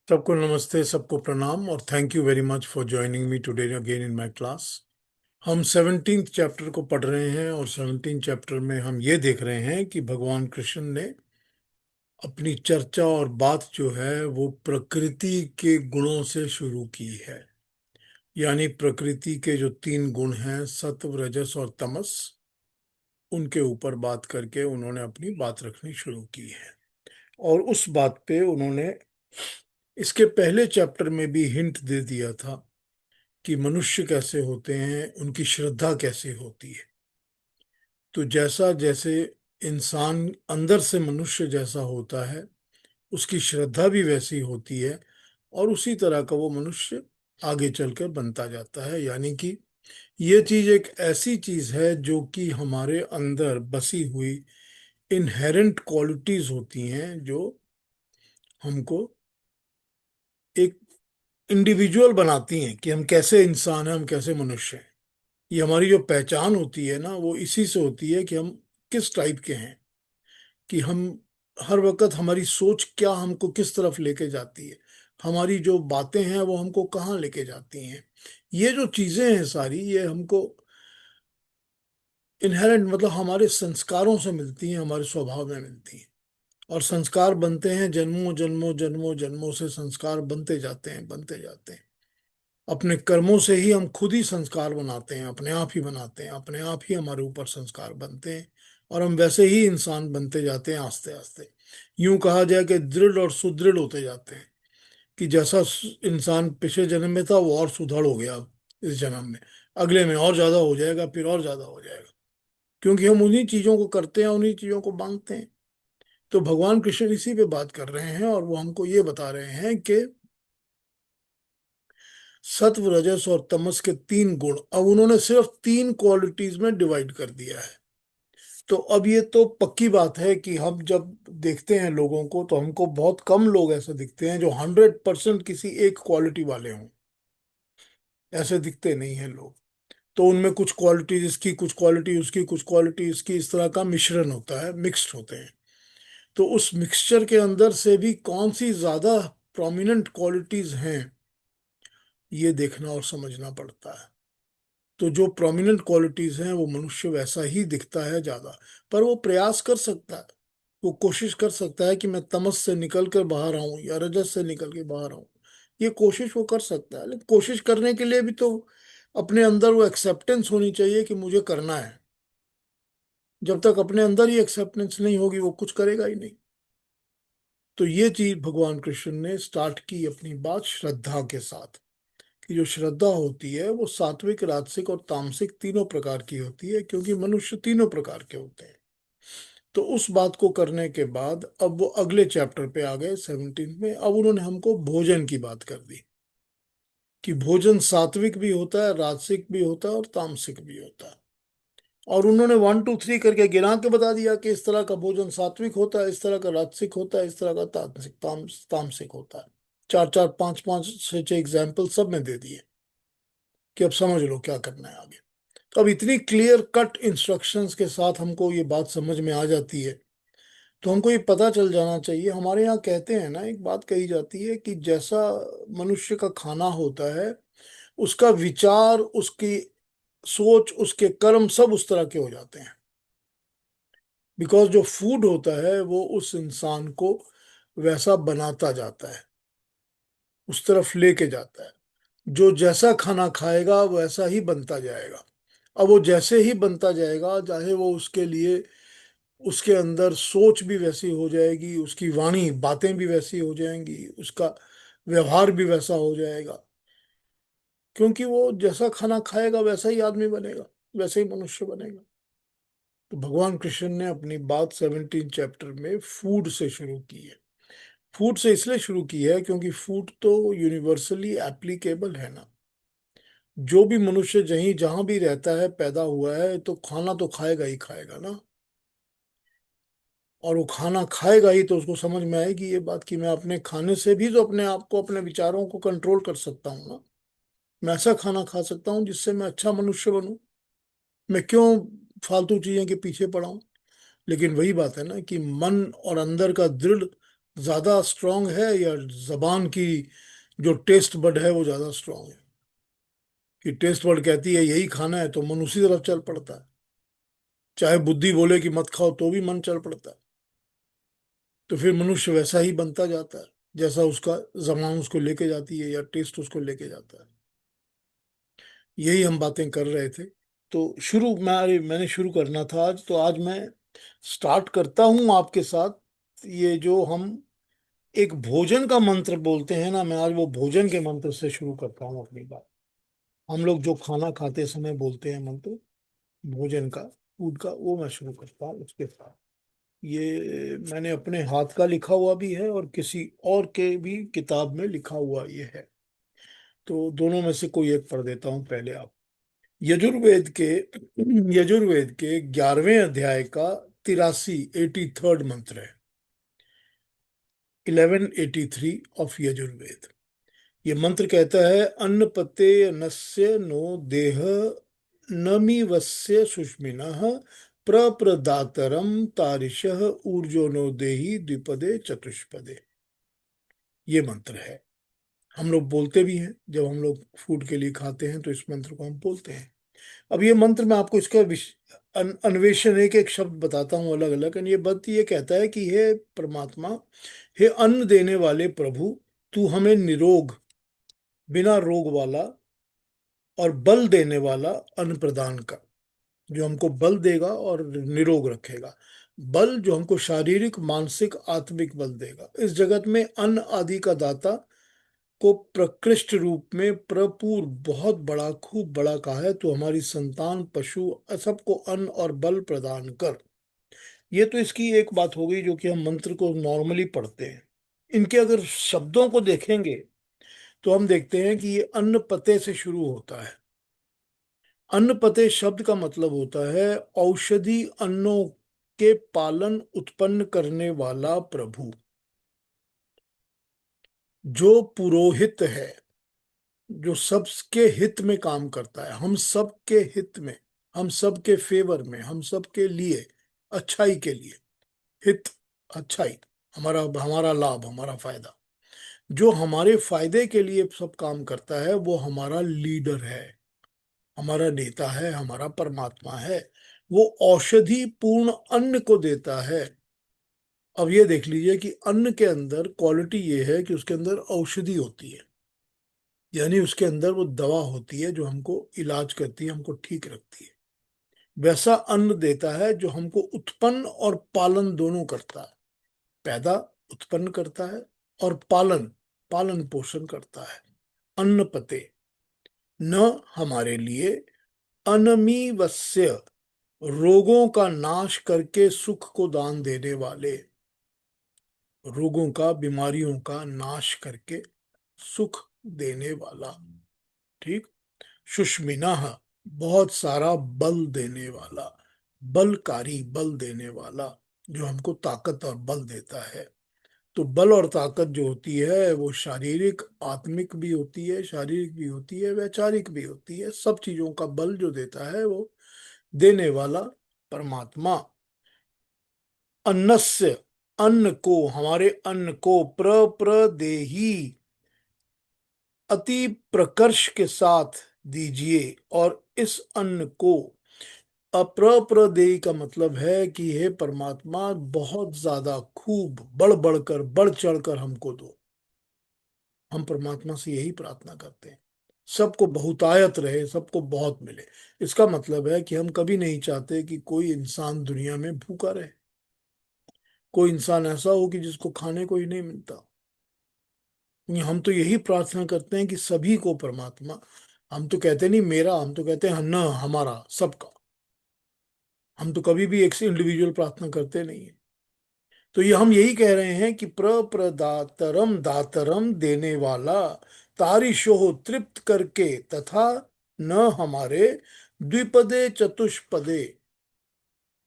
सबको नमस्ते, सबको प्रणाम और thank you very much for joining me today again in my class. हम 17th चैप्टर को पढ़ रहे हैं और 17th चैप्टर में हम ये देख रहे हैं कि भगवान कृष्ण ने अपनी चर्चा और बात जो है वो प्रकृति के गुणों से शुरू की है। यानी प्रकृति के जो तीन गुण हैं, सत्व, रजस और तमस, उनके ऊपर बात करके उन्होंने अपनी बात रखनी शुरू की है। और उस बात पे उन्होंने इसके पहले चैप्टर में भी हिंट दे दिया था कि मनुष्य कैसे होते हैं, उनकी श्रद्धा कैसे होती है। तो जैसा जैसे इंसान अंदर से मनुष्य जैसा होता है, उसकी श्रद्धा भी वैसी होती है और उसी तरह का वो मनुष्य आगे चलकर बनता जाता है। यानी कि ये चीज एक ऐसी चीज है जो कि हमारे अंदर बसी हुई इनहेरेंट क्वालिटीज होती हैं, जो हमको एक इंडिविजुअल बनाती हैं कि हम कैसे इंसान हैं, हम कैसे मनुष्य हैं। ये हमारी जो पहचान होती है ना, वो इसी से होती है कि हम किस टाइप के हैं, कि हम हर वक्त हमारी सोच क्या हमको किस तरफ लेके जाती है, हमारी जो बातें हैं वो हमको कहाँ लेके जाती हैं। ये जो चीजें हैं सारी, ये हमको इनहेरेंट मतलब हमारे संस्कारों से मिलती हैं, हमारे स्वभाव में मिलती हैं। और संस्कार बनते हैं जन्मों जन्मों जन्मों जन्मों से, संस्कार बनते जाते हैं बनते जाते हैं। अपने कर्मों से ही हम खुद ही संस्कार बनाते हैं, अपने आप ही बनाते हैं, अपने आप ही हमारे ऊपर संस्कार बनते हैं और हम वैसे ही इंसान बनते जाते हैं आस्ते आस्ते। यूं कहा जाए कि दृढ़ और सुदृढ़ होते जाते हैं, कि जैसा इंसान पिछले जन्म में था वो और सुदृढ़ हो गया, अब इस जन्म में अगले में और ज्यादा हो जाएगा, फिर और ज्यादा हो जाएगा, क्योंकि हम उन्हीं चीजों को करते हैं, उन्हीं चीजों को मांगते हैं। तो भगवान कृष्ण इसी पे बात कर रहे हैं और वो हमको ये बता रहे हैं कि सत्व, रजस और तमस के तीन गुण अब उन्होंने सिर्फ तीन क्वालिटीज में डिवाइड कर दिया है। तो अब ये तो पक्की बात है कि हम जब देखते हैं लोगों को, तो हमको बहुत कम लोग ऐसे दिखते हैं जो 100% किसी एक क्वालिटी वाले हों। ऐसे दिखते नहीं हैं लोग। तो उनमें कुछ क्वालिटीज इसकी, कुछ क्वालिटी उसकी, कुछ क्वालिटी इसकी, इस तरह का मिश्रण होता है, मिक्स्ड होते हैं। तो उस मिक्सचर के अंदर से भी कौन सी ज्यादा प्रोमिनेंट क्वालिटीज हैं, ये देखना और समझना पड़ता है। तो जो प्रोमिनेंट क्वालिटीज हैं वो मनुष्य वैसा ही दिखता है ज्यादा, पर वो प्रयास कर सकता है, वो कोशिश कर सकता है कि मैं तमस से निकल कर बाहर आऊं या रजस से निकल के बाहर आऊं। ये कोशिश वो कर सकता है, लेकिन कोशिश करने के लिए भी तो अपने अंदर वो एक्सेप्टेंस होनी चाहिए कि मुझे करना है। जब तक अपने अंदर ही एक्सेप्टेंस नहीं होगी, वो कुछ करेगा ही नहीं। तो ये चीज भगवान कृष्ण ने स्टार्ट की अपनी बात श्रद्धा के साथ, कि जो श्रद्धा होती है वो सात्विक, राजसिक और तामसिक तीनों प्रकार की होती है, क्योंकि मनुष्य तीनों प्रकार के होते हैं। तो उस बात को करने के बाद अब वो अगले चैप्टर पे आ गए, 17 में। अब उन्होंने हमको भोजन की बात कर दी, कि भोजन सात्विक भी होता है, राजसिक भी होता है और तामसिक भी होता है। और उन्होंने 1 2 3 करके गिना के बता दिया कि इस तरह का भोजन सात्विक होता है, इस तरह का राजसिक होता है, इस तरह का तामसिक होता है। चार चार पांच पांच छह छह एग्जाम्पल सब में दे दिए कि अब समझ लो क्या करना है आगे। तो अब इतनी क्लियर कट इंस्ट्रक्शंस के साथ हमको ये बात समझ में आ जाती है, तो हमको ये पता चल जाना चाहिए। हमारे यहाँ कहते हैं ना, एक बात कही जाती है कि जैसा मनुष्य का खाना होता है, उसका विचार, उसकी सोच, उसके कर्म सब उस तरह के हो जाते हैं। बिकॉज जो फूड होता है वो उस इंसान को वैसा बनाता जाता है, उस तरफ लेके जाता है। जो जैसा खाना खाएगा वैसा ही बनता जाएगा। अब वो जैसे ही बनता जाएगा, चाहे वो उसके लिए, उसके अंदर सोच भी वैसी हो जाएगी, उसकी वाणी बातें भी वैसी हो जाएंगी, उसका व्यवहार भी वैसा हो जाएगा, क्योंकि वो जैसा खाना खाएगा वैसा ही आदमी बनेगा, वैसे ही मनुष्य बनेगा। तो भगवान कृष्ण ने अपनी बात 17 चैप्टर में फूड से शुरू की है। फूड से इसलिए शुरू की है क्योंकि फूड तो यूनिवर्सली एप्लीकेबल है ना। जो भी मनुष्य जहीं जहां भी रहता है, पैदा हुआ है, तो खाना तो खाएगा ही खाएगा ना। और वो खाना खाएगा ही तो उसको समझ में आएगी ये बात कि मैं अपने खाने से भी तो अपने आप को, अपने विचारों को कंट्रोल कर सकता हूँ ना। मैं ऐसा खाना खा सकता हूँ जिससे मैं अच्छा मनुष्य बनूं। मैं क्यों फालतू चीजें के पीछे पड़ा हूं। लेकिन वही बात है ना कि मन और अंदर का दृढ़ ज्यादा स्ट्रांग है, या जबान की जो टेस्ट बड है वो ज्यादा स्ट्रांग है? कि टेस्ट बड कहती है यही खाना है तो मन उसी तरफ चल पड़ता है, चाहे बुद्धि बोले कि मत खाओ तो भी मन चल पड़ता है। तो फिर मनुष्य वैसा ही बनता जाता है जैसा उसका जबान उसको लेके जाती है या टेस्ट उसको लेके जाता है। यही हम बातें कर रहे थे। तो मैंने शुरू करना था आज, तो आज मैं स्टार्ट करता हूं आपके साथ। ये जो हम एक भोजन का मंत्र बोलते हैं ना, मैं आज वो भोजन के मंत्र से शुरू करता हूँ अपनी बात। हम लोग जो खाना खाते समय बोलते हैं मंत्र, भोजन का, फूड का, वो मैं शुरू करता हूँ उसके साथ। ये मैंने अपने हाथ का लिखा हुआ भी है और किसी और के भी किताब में लिखा हुआ ये है। तो दोनों में से कोई एक पढ़ देता हूँ पहले आप। यजुर्वेद के यजुर्वेद के 11वें अध्याय का 83 मंत्र है। 1183 ऑफ यजुर्वेद। ये मंत्र कहता है, अन्न पते नस्य नो देह नमी वस्य सुष्मिनः प्रप्रदातरम तारिशः ऊर्जो नो देहि द्विपदे चतुष्पदे। ये मंत्र है। हम लोग बोलते भी हैं, जब हम लोग फूड के लिए खाते हैं तो इस मंत्र को हम बोलते हैं। अब ये मंत्र मैं आपको इसका अन्वेषण, एक एक शब्द बताता हूँ अलग अलग। ये मंत्र ये कहता है कि हे परमात्मा, हे अन्न देने वाले प्रभु, तू हमें निरोग, बिना रोग वाला और बल देने वाला अन्न प्रदान कर, जो हमको बल देगा और निरोग रखेगा। बल जो हमको शारीरिक, मानसिक, आत्मिक बल देगा। इस जगत में अन्न आदि का दाता को प्रकृष्ट रूप में प्रपूर, बहुत बड़ा, खूब बड़ा कहा है। तो हमारी संतान, पशु, सबको अन्न और बल प्रदान कर। ये तो इसकी एक बात हो गई जो कि हम मंत्र को नॉर्मली पढ़ते हैं। इनके अगर शब्दों को देखेंगे तो हम देखते हैं कि ये अन्न पते से शुरू होता है। अन्न पते शब्द का मतलब होता है औषधि अन्नों के पालन उत्पन्न करने वाला प्रभु, जो पुरोहित है, जो सबके हित में काम करता है, हम सबके हित में, हम सबके फेवर में, हम सबके लिए, अच्छाई के लिए। हित, अच्छाई, हमारा हमारा लाभ, हमारा फायदा। जो हमारे फायदे के लिए सब काम करता है वो हमारा लीडर है, हमारा नेता है, हमारा परमात्मा है। वो औषधि पूर्ण अन्न को देता है। अब ये देख लीजिए कि अन्न के अंदर क्वालिटी ये है कि उसके अंदर औषधि होती है, यानी उसके अंदर वो दवा होती है जो हमको इलाज करती है, हमको ठीक रखती है। वैसा अन्न देता है जो हमको उत्पन्न और पालन दोनों करता है। पैदा, उत्पन्न करता है, और पालन, पालन पोषण करता है। अन्न पते, न हमारे लिए, अनमीवस्य, रोगों का नाश करके सुख को दान देने वाले, रोगों का, बीमारियों का नाश करके सुख देने वाला। ठीक। सुष्मिना, बहुत सारा बल देने वाला, बलकारी, बल देने वाला, जो हमको ताकत और बल देता है। तो बल और ताकत जो होती है वो शारीरिक, आत्मिक भी होती है, शारीरिक भी होती है, वैचारिक भी होती है। सब चीजों का बल जो देता है वो देने वाला परमात्मा। अन्नस्य, अन्न को, हमारे अन्न को, प्रदेही, अति प्रकर्ष के साथ दीजिए। और इस अन्न को, अप्रदेयी का मतलब है कि हे परमात्मा, बहुत ज्यादा, खूब, बढ़ बढ़कर, बढ़ चढ़कर हमको दो। हम परमात्मा से यही प्रार्थना करते हैं, सबको बहुतायत रहे, सबको बहुत मिले। इसका मतलब है कि हम कभी नहीं चाहते कि कोई इंसान दुनिया में भूखा रहे, कोई इंसान ऐसा हो कि जिसको खाने को ही नहीं मिलता। हम तो यही प्रार्थना करते हैं कि सभी को परमात्मा, हम तो कहते नहीं मेरा, हम तो कहते हैं न, हमारा, सबका। हम तो कभी भी एक से इंडिविजुअल प्रार्थना करते नहीं है। तो ये हम यही कह रहे हैं कि प्रदातरम, दातरम, देने वाला, तारिशोह, तृप्त करके, तथा न हमारे, द्विपदे चतुष्पदे,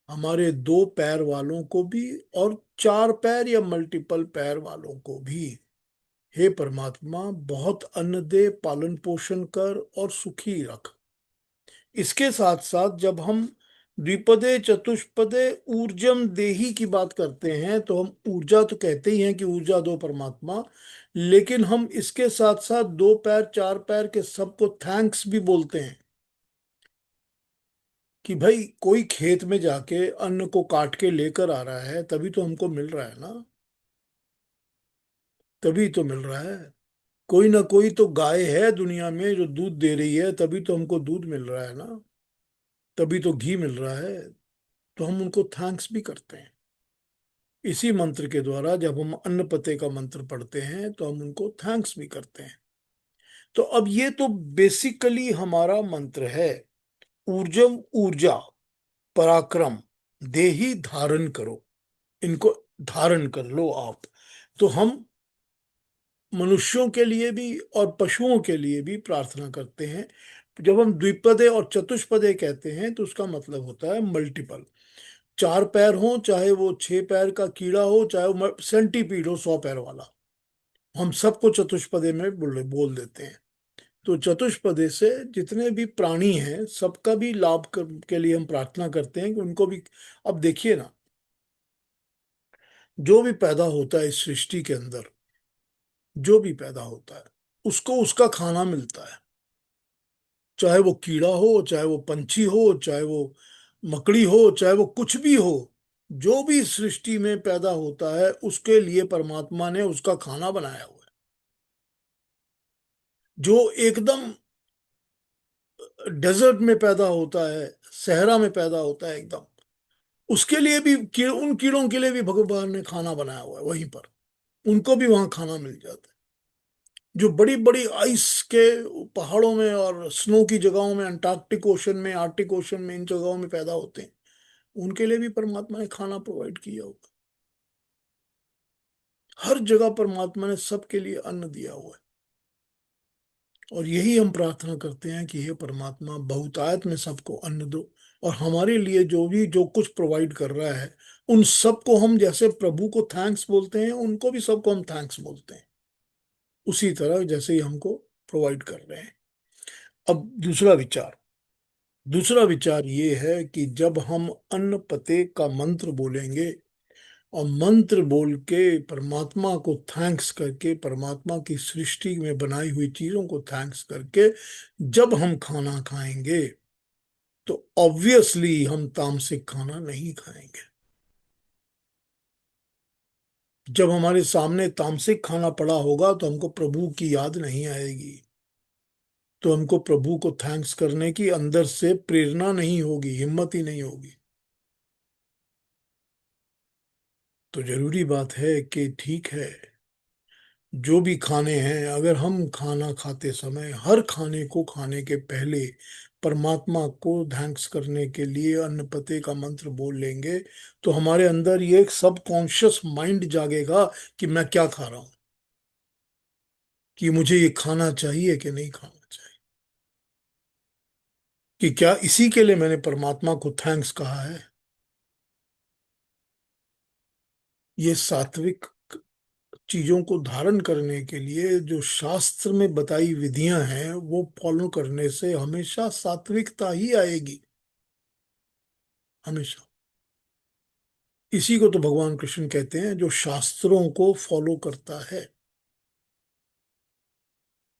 हमारे दो पैर वालों को भी और चार पैर या मल्टीपल पैर वालों को भी। हे परमात्मा, बहुत अन्न दे, पालन पोषण कर और सुखी रख। इसके साथ साथ जब हम द्विपदे चतुष्पदे ऊर्जम देही की बात करते हैं तो हम ऊर्जा तो कहते ही हैं कि ऊर्जा दो परमात्मा, लेकिन हम इसके साथ साथ दो पैर चार पैर के सबको थैंक्स भी बोलते हैं। कि भाई कोई खेत में जाके अन्न को काट के लेकर आ रहा है तभी तो हमको मिल रहा है ना, तभी तो मिल रहा है। कोई ना कोई तो गाय है दुनिया में जो दूध दे रही है, तभी तो हमको दूध मिल रहा है ना, तभी तो घी मिल रहा है। तो हम उनको थैंक्स भी करते हैं। इसी मंत्र के द्वारा जब हम अन्न पते का मंत्र पढ़ते हैं तो हम उनको थैंक्स भी करते हैं। तो अब ये तो बेसिकली हमारा मंत्र है। ऊर्जम ऊर्जा, पराक्रम, देही धारण करो, इनको धारण कर लो आप। तो हम मनुष्यों के लिए भी और पशुओं के लिए भी प्रार्थना करते हैं। जब हम द्विपदे और चतुष्पदे कहते हैं तो उसका मतलब होता है मल्टीपल। चार पैर हो, चाहे वो छह पैर का कीड़ा हो, चाहे वो सेंटीपीड हो 100 पैर वाला, हम सबको चतुष्पदे में बोल बोल देते हैं। तो चतुष्पदे से जितने भी प्राणी हैं सबका भी लाभ के लिए हम प्रार्थना करते हैं कि उनको भी। अब देखिए ना, जो भी पैदा होता है इस सृष्टि के अंदर, जो भी पैदा होता है उसको उसका खाना मिलता है। चाहे वो कीड़ा हो, चाहे वो पंछी हो, चाहे वो मकड़ी हो, चाहे वो कुछ भी हो, जो भी सृष्टि में पैदा होता है उसके लिए परमात्मा ने उसका खाना बनाया हुआ है। जो एकदम डेजर्ट में पैदा होता है, सहरा में पैदा होता है एकदम, उसके लिए भी उन कीड़ों के लिए भी भगवान ने खाना बनाया हुआ है वहीं पर, उनको भी वहां खाना मिल जाता है। जो बड़ी बड़ी आइस के पहाड़ों में और स्नो की जगहों में, अंटार्कटिक ओशन में, आर्टिक ओशन में, इन जगहों में पैदा होते हैं, उनके लिए भी परमात्मा ने खाना प्रोवाइड किया होगा। हर जगह परमात्मा ने सबके लिए अन्न दिया हुआ है। और यही हम प्रार्थना करते हैं कि हे परमात्मा बहुतायत में सबको अन्न दो, और हमारे लिए जो भी जो कुछ प्रोवाइड कर रहा है उन सबको हम जैसे प्रभु को थैंक्स बोलते हैं, उनको भी सबको हम थैंक्स बोलते हैं, उसी तरह जैसे ही हमको प्रोवाइड कर रहे हैं। अब दूसरा विचार ये है कि जब हम अन्न पते का मंत्र बोलेंगे और मंत्र बोल के परमात्मा को थैंक्स करके, परमात्मा की सृष्टि में बनाई हुई चीजों को थैंक्स करके जब हम खाना खाएंगे तो ऑब्वियसली हम तामसिक खाना नहीं खाएंगे। जब हमारे सामने तामसिक खाना पड़ा होगा तो हमको प्रभु की याद नहीं आएगी, तो हमको प्रभु को थैंक्स करने की अंदर से प्रेरणा नहीं होगी, हिम्मत ही नहीं होगी। तो जरूरी बात है कि ठीक है, जो भी खाने हैं अगर हम खाना खाते समय हर खाने को खाने के पहले परमात्मा को थैंक्स करने के लिए अन्न पते का मंत्र बोल लेंगे, तो हमारे अंदर ये एक सबकॉन्शियस माइंड जागेगा कि मैं क्या खा रहा हूं, कि मुझे ये खाना चाहिए कि नहीं खाना चाहिए, कि क्या इसी के लिए मैंने परमात्मा को थैंक्स कहा है। ये सात्विक चीजों को धारण करने के लिए जो शास्त्र में बताई विधियां हैं वो फॉलो करने से हमेशा सात्विकता ही आएगी, हमेशा। इसी को तो भगवान कृष्ण कहते हैं, जो शास्त्रों को फॉलो करता है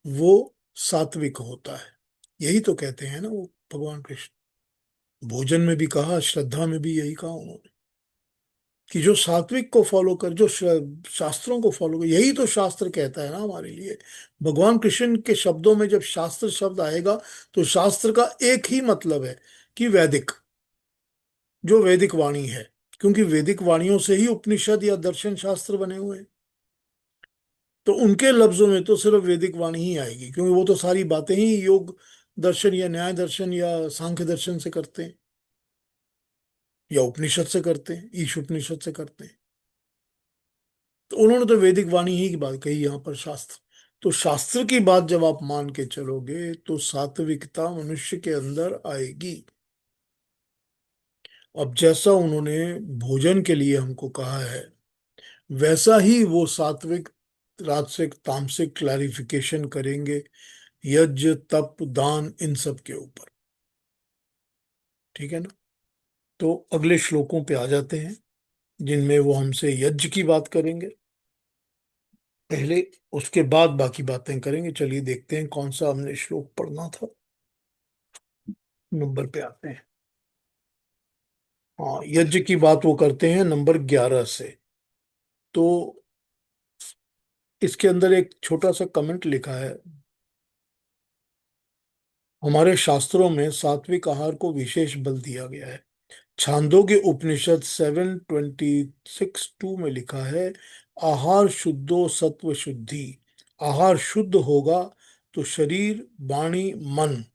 वो सात्विक होता है। यही तो कहते हैं ना वो भगवान कृष्ण। भोजन में भी कहा, श्रद्धा में भी यही कहा उन्होंने, कि जो सात्विक को फॉलो कर, जो शास्त्रों को फॉलो कर, यही तो शास्त्र कहता है ना हमारे लिए। भगवान कृष्ण के शब्दों में जब शास्त्र शब्द आएगा तो शास्त्र का एक ही मतलब है कि वैदिक, जो वैदिक वाणी है। क्योंकि वैदिक वाणियों से ही उपनिषद या दर्शन शास्त्र बने हुए हैं। तो उनके लफ्जों में तो सिर्फ वैदिक वाणी ही आएगी, क्योंकि वो तो सारी बातें ही योग दर्शन या न्याय दर्शन या सांख्य दर्शन से करते हैं, या उपनिषद से करते हैं, ईश उपनिषद से करते हैं। तो उन्होंने तो वैदिक वाणी ही की बात कही यहाँ पर, शास्त्र। तो शास्त्र की बात जब आप मान के चलोगे तो सात्विकता मनुष्य के अंदर आएगी। अब जैसा उन्होंने भोजन के लिए हमको कहा है, वैसा ही वो सात्विक राजसिक तामसिक क्लैरिफिकेशन करेंगे यज्ञ तप दान इन सब के ऊपर। ठीक है ना। तो अगले श्लोकों पे आ जाते हैं, जिनमें वो हमसे यज्ञ की बात करेंगे पहले, उसके बाद बाकी बातें करेंगे। चलिए देखते हैं कौन सा हमने श्लोक पढ़ना था। नंबर पे आते हैं। हाँ, यज्ञ की बात वो करते हैं नंबर 11 से। तो इसके अंदर एक छोटा सा कमेंट लिखा है, हमारे शास्त्रों में सात्विक आहार को विशेष बल दिया गया है। छांदोग्य उपनिषद 7:26 में लिखा है, आहार शुद्धो सत्व शुद्धि। आहार शुद्ध होगा तो शरीर वाणी मन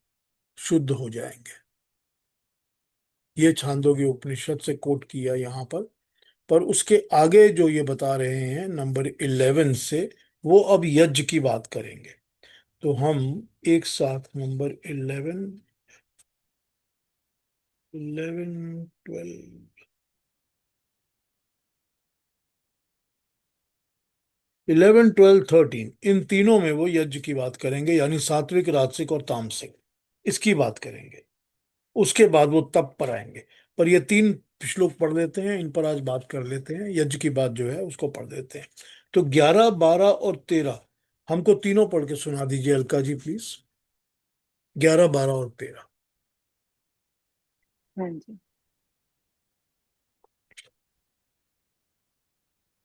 शुद्ध हो जाएंगे। ये छांदोग्य उपनिषद से कोट किया यहाँ पर उसके आगे जो ये बता रहे हैं नंबर 11 से, वो अब यज्ञ की बात करेंगे। तो हम एक साथ नंबर 11 12 इन तीनों में वो यज्ञ की बात करेंगे, यानी सात्विक राजसिक और तामसिक, इसकी बात करेंगे। उसके बाद वो तप पर आएंगे। पर ये तीन श्लोक पढ़ देते हैं, इन पर आज बात कर लेते हैं। यज्ञ की बात जो है उसको पढ़ देते हैं। तो 11 12 और 13 हमको तीनों पढ़ के सुना दीजिए अलका जी प्लीज। 11 12 और 13। हाँ जी।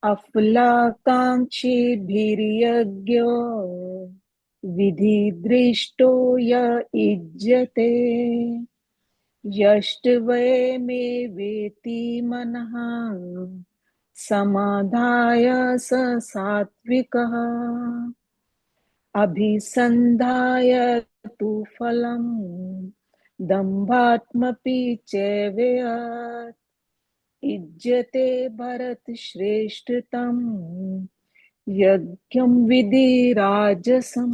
अफलाकाङ्क्षिभिर्यज्ञो विधिदृष्टो य युज्यते यष्ट्वयमे वेति मनः समाधाय स सात्विकः अभिसन्धाय तु फलम् दम्भात्मपि चैवेयत् युज्यते भरतश्रेष्ठतम् यज्ञं विधिराजसम्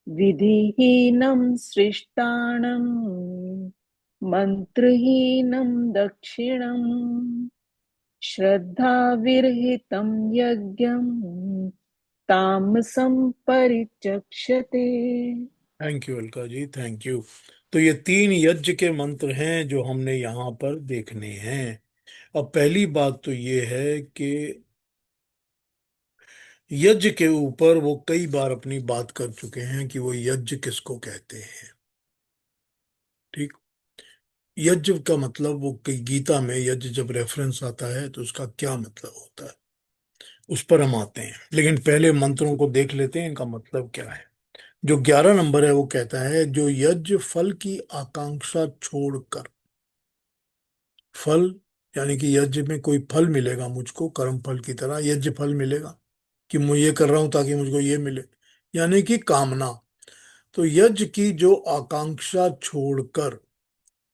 विधिहीनं सृष्टानं मन्त्रहीनं दक्षिणम् श्रद्धाविरहितं यज्ञं तामसं परिचक्षते। Thank you Alka ji, thank you. तो ये तीन यज्ञ के मंत्र हैं जो हमने यहाँ पर देखने हैं। अब पहली बात तो ये है कि यज्ञ के ऊपर वो कई बार अपनी बात कर चुके हैं कि वो यज्ञ किसको कहते हैं। ठीक। यज्ञ का मतलब वो कई गीता में यज्ञ जब रेफरेंस आता है तो उसका क्या मतलब होता है, उस पर हम आते हैं। लेकिन पहले मंत्रों को देख लेते हैं इनका मतलब क्या है। जो 11 नंबर है वो कहता है, जो यज्ञ फल की आकांक्षा छोड़कर, फल यानी कि यज्ञ में कोई फल मिलेगा मुझको, कर्म फल की तरह यज्ञ फल मिलेगा कि मैं ये कर रहा हूं ताकि मुझको ये मिले, यानी कि कामना। तो यज्ञ की जो आकांक्षा छोड़कर,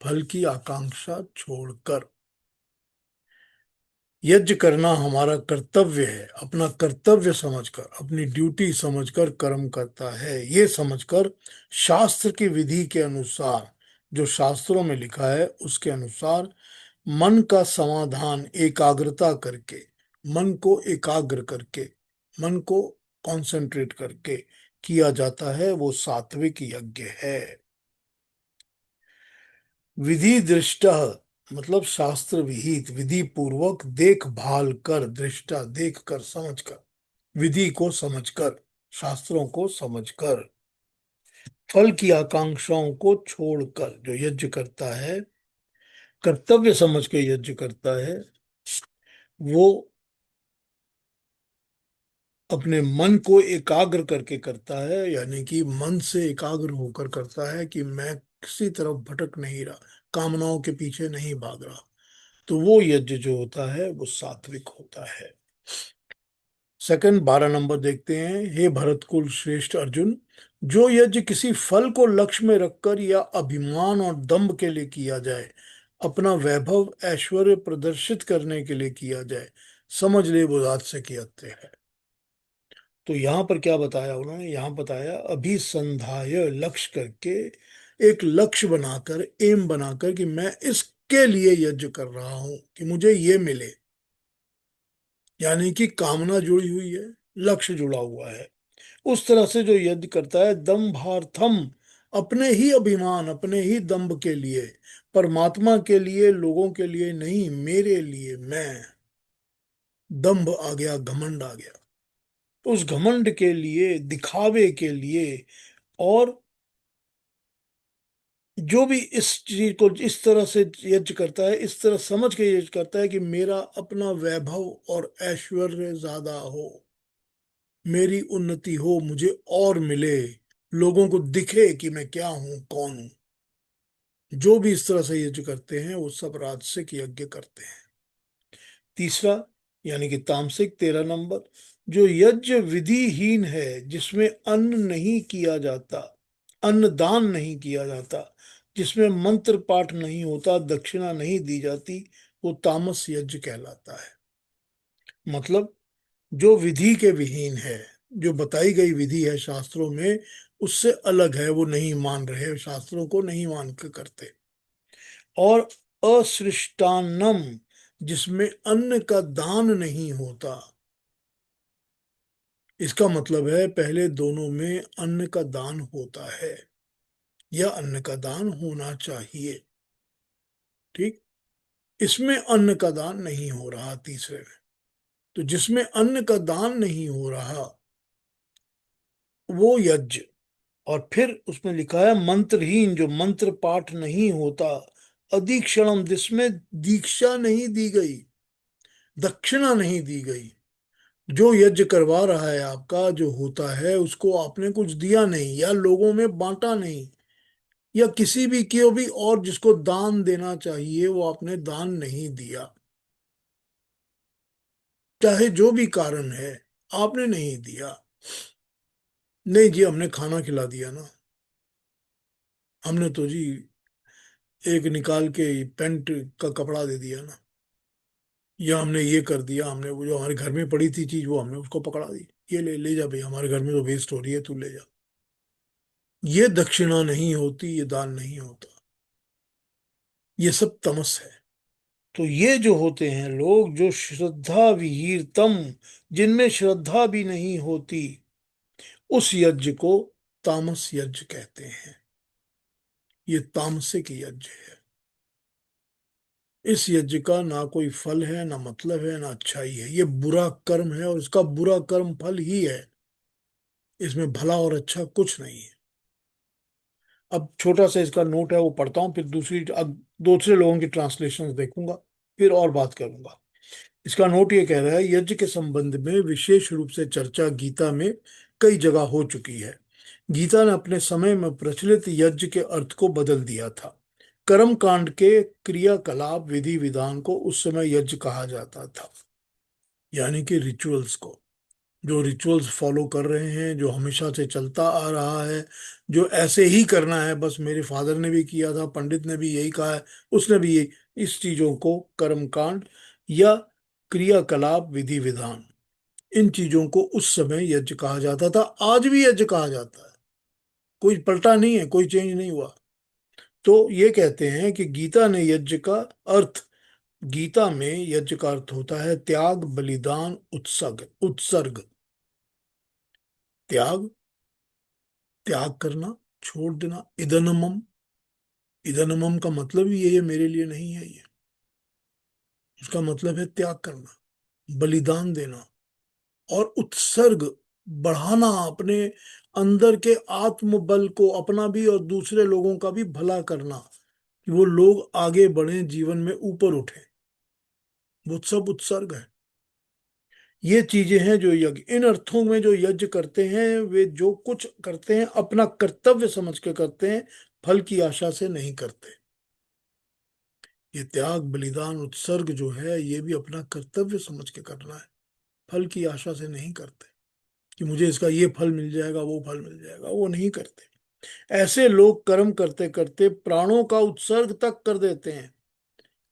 फल की आकांक्षा छोड़कर यज्ञ करना हमारा कर्तव्य है, अपना कर्तव्य समझकर, अपनी ड्यूटी समझकर कर्म करता है, ये समझकर शास्त्र की विधि के अनुसार, जो शास्त्रों में लिखा है उसके अनुसार मन का समाधान एकाग्रता करके, मन को एकाग्र करके, मन को कंसंट्रेट करके किया जाता है, वो सात्विक यज्ञ है। विधि दृष्टा मतलब शास्त्र विहित, विधि पूर्वक देखभाल कर, दृष्टा देख कर समझ कर, विधि को समझकर, शास्त्रों को समझकर, फल की आकांक्षाओं को छोड़कर जो यज्ञ करता है, कर्तव्य समझ के यज्ञ करता है, वो अपने मन को एकाग्र करके करता है, यानी कि मन से एकाग्र होकर करता है कि मैं किसी तरफ भटक नहीं रहा, कामनाओं के पीछे नहीं भाग रहा। तो वो यज्ञ जो होता है वो सात्विक होता है। सेकंड 12 नंबर देखते हैं। हे भरतकुल श्रेष्ठ अर्जुन, जो यज्ञ किसी फल को लक्ष्य में रखकर या अभिमान और दंभ के लिए किया जाए, अपना वैभव ऐश्वर्य प्रदर्शित करने के लिए किया जाए, समझ ले वो रात से किया है। तो यहाँ पर क्या बताया उन्होंने, यहाँ बताया अभिसंधाय, लक्ष्य करके, एक लक्ष्य बनाकर, एम बनाकर कि मैं इसके लिए यज्ञ कर रहा हूं कि मुझे ये मिले, यानी कि कामना जुड़ी हुई है, लक्ष्य जुड़ा हुआ है। उस तरह से जो यज्ञ करता है दम्भार्थम, अपने ही अभिमान अपने ही दम्भ के लिए, परमात्मा के लिए, लोगों के लिए नहीं, मेरे लिए, मैं, दंभ आ गया, घमंड आ गया। उस घमंड के लिए, दिखावे के लिए, और जो भी इस चीज को इस तरह से यज्ञ करता है, इस तरह समझ के यज्ञ करता है कि मेरा अपना वैभव और ऐश्वर्य ज्यादा हो, मेरी उन्नति हो, मुझे और मिले, लोगों को दिखे कि मैं क्या हूं, कौन हूं, जो भी इस तरह से यज्ञ करते हैं वो सब राजसिक यज्ञ करते हैं। तीसरा, यानी कि तामसिक, 13 नंबर, जो यज्ञ विधिहीन है, जिसमें अन्न नहीं किया जाता, अन्न दान नहीं किया जाता, जिसमें मंत्र पाठ नहीं होता, दक्षिणा नहीं दी जाती, वो तामस यज्ञ कहलाता है। मतलब जो विधि के विहीन है, जो बताई गई विधि है शास्त्रों में, उससे अलग है, वो नहीं मान रहे, शास्त्रों को नहीं मान के करते। और असृष्टान्नम, जिसमें अन्न का दान नहीं होता। इसका मतलब है पहले दोनों में अन्न का दान होता है, या अन्न का दान होना चाहिए। ठीक, इसमें अन्न का दान नहीं हो रहा तीसरे में। तो जिसमें अन्न का दान नहीं हो रहा, वो यज्ञ। और फिर उसमें लिखा है मंत्रहीन, जो मंत्र पाठ नहीं होता, अदीक्षणम, जिसमें दीक्षा नहीं दी गई, दक्षिणा नहीं दी गई। जो यज्ञ करवा रहा है आपका, जो होता है, उसको आपने कुछ दिया नहीं, या लोगों में बांटा नहीं, या किसी भी की भी और जिसको दान देना चाहिए वो आपने दान नहीं दिया, चाहे जो भी कारण है, आपने नहीं दिया। नहीं जी, हमने खाना खिला दिया ना, हमने तो जी एक निकाल के पेंट का कपड़ा दे दिया ना, या हमने ये कर दिया, हमने वो जो हमारे घर में पड़ी थी चीज वो हमने उसको पकड़ा दी, ये ले ले जा भाई, हमारे घर में तो वेस्ट हो रही है, तू ले जा। ये दक्षिणा नहीं होती, ये दान नहीं होता, ये सब तमस है। तो ये जो होते हैं लोग, जो श्रद्धा विहीरतम, जिनमें श्रद्धा भी नहीं होती, उस यज्ञ को तामस यज्ञ कहते हैं। ये तामसिक यज्ञ है। इस यज्ञ का ना कोई फल है, ना मतलब है, ना अच्छाई है, ये बुरा कर्म है, और इसका बुरा कर्म फल ही है। इसमें भला और अच्छा कुछ नहीं है। अब छोटा सा इसका नोट है, वो पढ़ता हूँ, फिर दूसरी, अब दूसरे लोगों की ट्रांसलेशन देखूंगा, फिर और बात करूंगा। इसका नोट ये कह रहा है, यज्ञ के संबंध में विशेष रूप से चर्चा गीता में कई जगह हो चुकी है। गीता ने अपने समय में प्रचलित यज्ञ के अर्थ को बदल दिया था। कर्म कांड के क्रियाकलाप, विधि विधान को उस समय यज्ञ कहा जाता था, यानी कि रिचुअल्स को, जो रिचुअल्स फॉलो कर रहे हैं, जो हमेशा से चलता आ रहा है, जो ऐसे ही करना है, बस मेरे फादर ने भी किया था, पंडित ने भी यही कहा है, उसने भी यही, इस चीजों को कर्मकांड या क्रियाकलाप, विधि विधान, इन चीजों को उस समय यज्ञ कहा जाता था। आज भी यज्ञ कहा जाता है, कोई पलटा नहीं है, कोई चेंज नहीं हुआ। तो ये कहते हैं कि गीता ने यज्ञ का अर्थ, गीता में यज्ञ का अर्थ होता है त्याग, बलिदान, उत्सर्ग, उत्सर्ग, त्याग, त्याग करना, छोड़ देना, इदनमम, इदनमम का मतलब ही ये है, मेरे लिए नहीं है ये, उसका मतलब है त्याग करना, बलिदान देना, और उत्सर्ग, बढ़ाना, अपने अंदर के आत्मबल को, अपना भी और दूसरे लोगों का भी भला करना, कि वो लोग आगे बढ़ें, जीवन में ऊपर उठें, वो सब उत्सर्ग है। ये चीजें हैं जो यज्ञ, इन अर्थों में जो यज्ञ करते हैं, वे जो कुछ करते हैं अपना कर्तव्य समझ के करते हैं, फल की आशा से नहीं करते। ये त्याग, बलिदान, उत्सर्ग जो है, ये भी अपना कर्तव्य समझ के करना है, फल की आशा से नहीं करते कि मुझे इसका ये फल मिल जाएगा, वो फल मिल जाएगा, वो नहीं करते। ऐसे लोग कर्म करते करते प्राणों का उत्सर्ग तक कर देते हैं,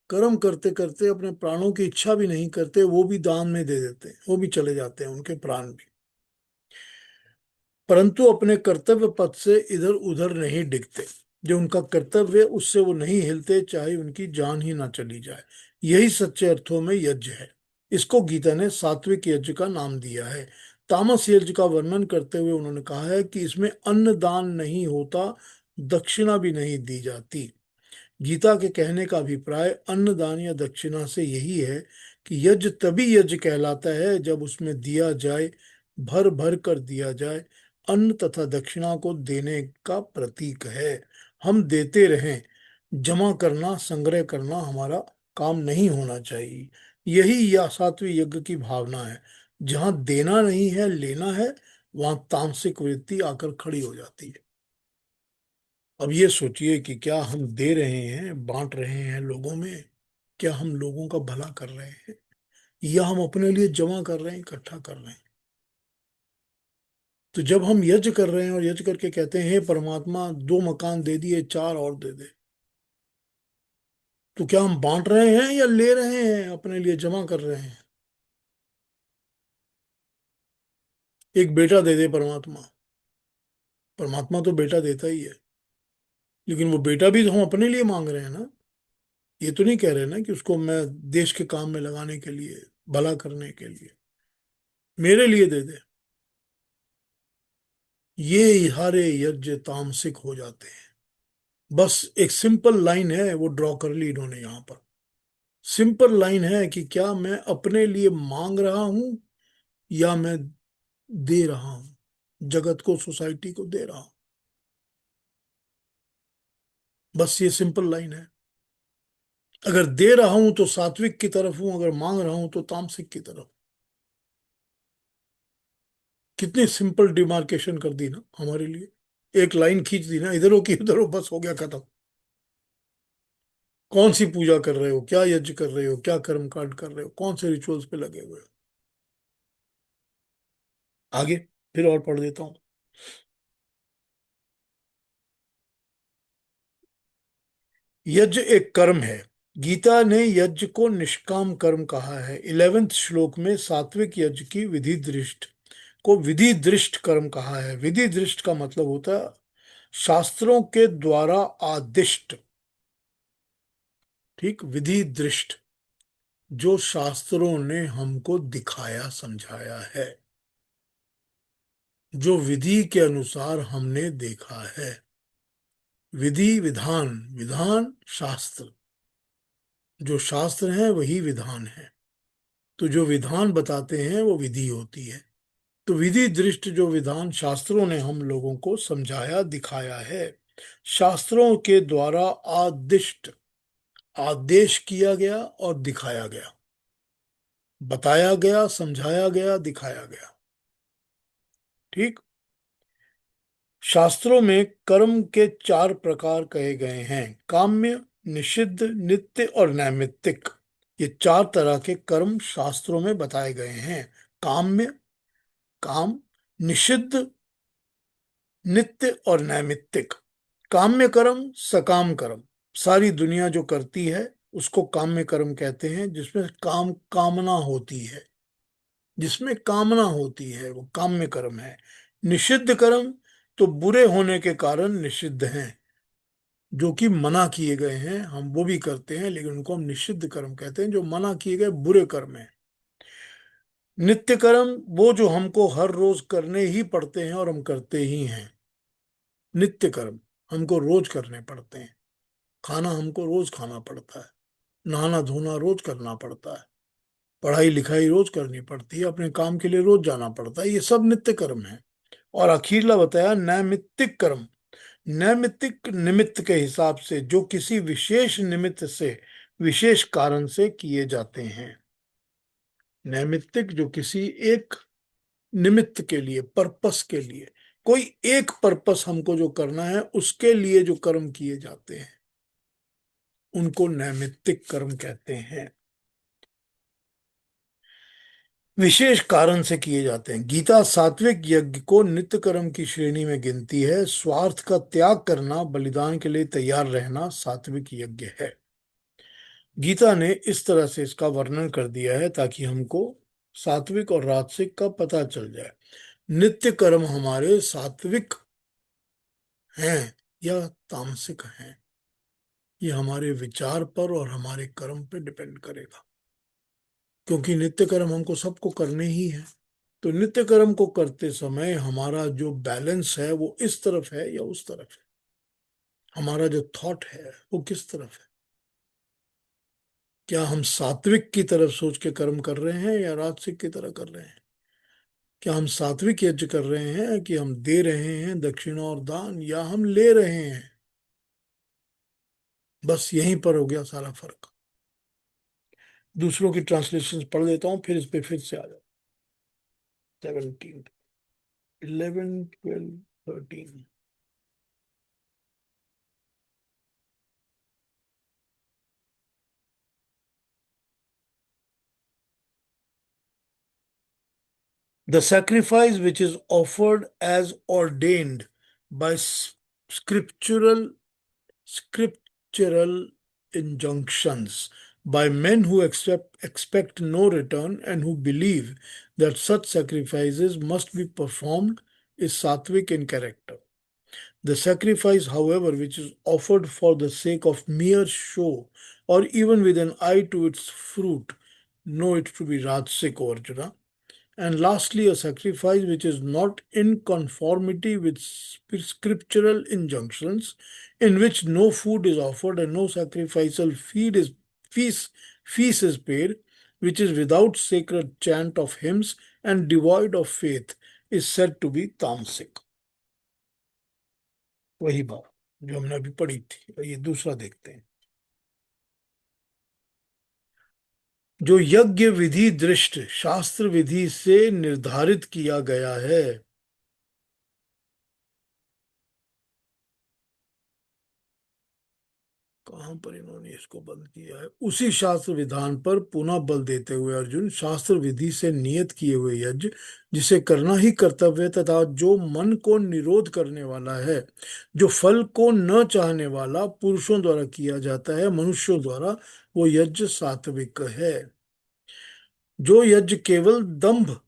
कर्म करते करते अपने प्राणों की इच्छा भी नहीं करते, वो भी दान में दे देते हैं, वो भी चले जाते हैं, उनके प्राण भी, परंतु अपने कर्तव्य पथ से इधर उधर नहीं डिगते। जो उनका कर्तव्य है, उससे वो नहीं हिलते, चाहे उनकी जान ही ना चली जाए। यही सच्चे अर्थों में यज्ञ है। इसको गीता ने सात्विक यज्ञ का नाम दिया है। तामस यज्ञ का वर्णन करते हुए उन्होंने कहा है कि इसमें अन्न दान नहीं होता, दक्षिणा भी नहीं दी जाती। गीता के कहने का अभिप्राय अन्नदान या दक्षिणा से यही है कि यज्ञ तभी यज्ञ कहलाता है जब उसमें दिया जाए, भर भर कर दिया जाए। अन्न तथा दक्षिणा को देने का प्रतीक है। हम देते रहें। जमा करना, संग्रह करना हमारा काम नहीं होना चाहिए। यही या सात्विक यज्ञ की भावना है। जहां देना नहीं है, लेना है, वहां तामसिक वृत्ति आकर खड़ी हो जाती है। अब ये सोचिए कि क्या हम दे रहे हैं, बांट रहे हैं लोगों में? क्या हम लोगों का भला कर रहे हैं, या हम अपने लिए जमा कर रहे हैं, इकट्ठा कर रहे हैं? तो जब हम यज्ञ कर रहे हैं और यज्ञ करके कहते हैं, हे परमात्मा, 2 मकान दे दिए, 4 और दे दे, तो क्या हम बांट रहे हैं या ले रहे हैं, अपने लिए जमा कर रहे हैं? एक बेटा दे दे परमात्मा, परमात्मा तो बेटा देता ही है, लेकिन वो बेटा भी तो हम अपने लिए मांग रहे हैं ना। ये तो नहीं कह रहे ना कि उसको मैं देश के काम में लगाने के लिए, भला करने के लिए, मेरे लिए दे दे। ये सारे यज्ञ तामसिक हो जाते हैं। बस एक सिंपल लाइन है, वो ड्रॉ कर ली इन्होंने यहाँ पर। सिंपल लाइन है कि क्या मैं अपने लिए मांग रहा हूं, या मैं दे रहा हूं, जगत को, सोसाइटी को दे रहा हूं। बस ये सिंपल लाइन है। अगर दे रहा हूं तो सात्विक की तरफ हूं, अगर मांग रहा हूं तो तामसिक की तरफ। कितनी सिंपल डिमार्केशन कर दी ना हमारे लिए। एक लाइन खींच दी ना, इधर हो कि उधर हो, बस हो गया खत्म। कौन सी पूजा कर रहे हो, क्या यज्ञ कर रहे हो, क्या कर्म कांड कर रहे हो, कौन से रिचुअल्स पे लगे हुए हो? आगे फिर और पढ़ देता हूँ। यज्ञ एक कर्म है। गीता ने यज्ञ को निष्काम कर्म कहा है। 11वें श्लोक में सात्विक यज्ञ की विधि दृष्ट को विधि दृष्ट कर्म कहा है। विधि दृष्ट का मतलब होता है शास्त्रों के द्वारा आदिष्ट। ठीक, विधि दृष्ट, जो शास्त्रों ने हमको दिखाया, समझाया है, जो विधि के अनुसार हमने देखा है। विधि विधान, विधान शास्त्र, जो शास्त्र है वही विधान है। तो जो विधान बताते हैं वो विधि होती है। तो विधि दृष्ट जो विधान शास्त्रों ने हम लोगों को समझाया, दिखाया है, शास्त्रों के द्वारा आदिष्ट, आदेश किया गया और दिखाया गया, बताया गया, समझाया गया, दिखाया गया। ठीक। शास्त्रों में कर्म के 4 प्रकार कहे गए हैं: काम्य, निषिद्ध, नित्य और नैमित्तिक। ये 4 तरह के कर्म शास्त्रों में बताए गए हैं। काम्य, काम, निषिद्ध, नित्य और नैमित्तिक। काम्य कर्म, सकाम कर्म, सारी दुनिया जो करती है उसको काम्य कर्म कहते हैं, जिसमें कामना होती है, जिसमें कामना होती है वो काम्य कर्म है। निषिद्ध कर्म तो बुरे होने के कारण निषिद्ध हैं, जो कि मना किए गए हैं, हम वो भी करते हैं, लेकिन उनको हम निषिद्ध कर्म कहते हैं, जो मना किए गए बुरे कर्म हैं। नित्य कर्म वो जो हमको हर रोज करने ही पड़ते हैं और हम करते ही हैं। नित्य कर्म हमको रोज करने पड़ते हैं। खाना हमको रोज खाना पड़ता है, नहाना धोना रोज करना पड़ता है, पढ़ाई लिखाई रोज करनी पड़ती है, अपने काम के लिए रोज जाना पड़ता है, ये सब नित्य कर्म है। और अखीरला बताया नैमित्तिक कर्म। नैमित्तिक निमित्त के हिसाब से, जो किसी विशेष निमित्त से, विशेष कारण से किए जाते हैं। नैमित्तिक जो किसी एक निमित्त के लिए, पर्पस के लिए, कोई एक पर्पस हमको जो करना है उसके लिए जो कर्म किए जाते हैं, उनको नैमित्तिक कर्म कहते हैं। विशेष कारण से किए जाते हैं। गीता सात्विक यज्ञ को नित्य कर्म की श्रेणी में गिनती है। स्वार्थ का त्याग करना, बलिदान के लिए तैयार रहना सात्विक यज्ञ है। गीता ने इस तरह से इसका वर्णन कर दिया है ताकि हमको सात्विक और राजसिक का पता चल जाए। नित्य कर्म हमारे सात्विक हैं या तामसिक हैं, ये हमारे विचार पर और हमारे कर्म पे डिपेंड करेगा। क्योंकि नित्य कर्म हमको सबको करने ही है। तो नित्य कर्म को करते समय हमारा जो बैलेंस है वो इस तरफ है या उस तरफ है, हमारा जो थॉट है वो किस तरफ है? क्या हम सात्विक की तरफ सोच के कर्म कर रहे हैं या राजसिक की तरह कर रहे हैं? क्या हम सात्विक यज्ञ कर रहे हैं कि हम दे रहे हैं दक्षिणा और दान, या हम ले रहे हैं? बस यहीं पर हो गया सारा फर्क। दूसरों की ट्रांसलेशन पढ़ देता हूँ, फिर इस पे फिर से आ जाओ। 17, 11, 12, 13। The sacrifice which is offered as ordained by scriptural scriptural injunctions, by men who expect no return and who believe that such sacrifices must be performed, is sattvic in character. The sacrifice, however, which is offered for the sake of mere show or even with an eye to its fruit, know it to be Rajasic, Arjuna. And lastly, a sacrifice which is not in conformity with scriptural injunctions, in which no food is offered and no sacrificial feast, feast is paid, which is without sacred chant of hymns and devoid of faith, is said to be tamasic. वही बात जो हमने अभी पढ़ी थी। ये दूसरा देखते हैं। जो यज्ञ विधि दृष्ट शास्त्र विधि से निर्धारित किया गया है। कहां पर इन्होंने इसको बंद किया है? उसी शास्त्र विधान पर पुनः बल देते हुए अर्जुन, शास्त्र विधि से नियत किए हुए यज्ञ जिसे करना ही कर्तव्य तथा जो मन को निरोध करने वाला है, जो फल को न चाहने वाला पुरुषों द्वारा किया जाता है मनुष्यों द्वारा, वो यज्ञ सात्विक है। जो यज्ञ केवल दंभ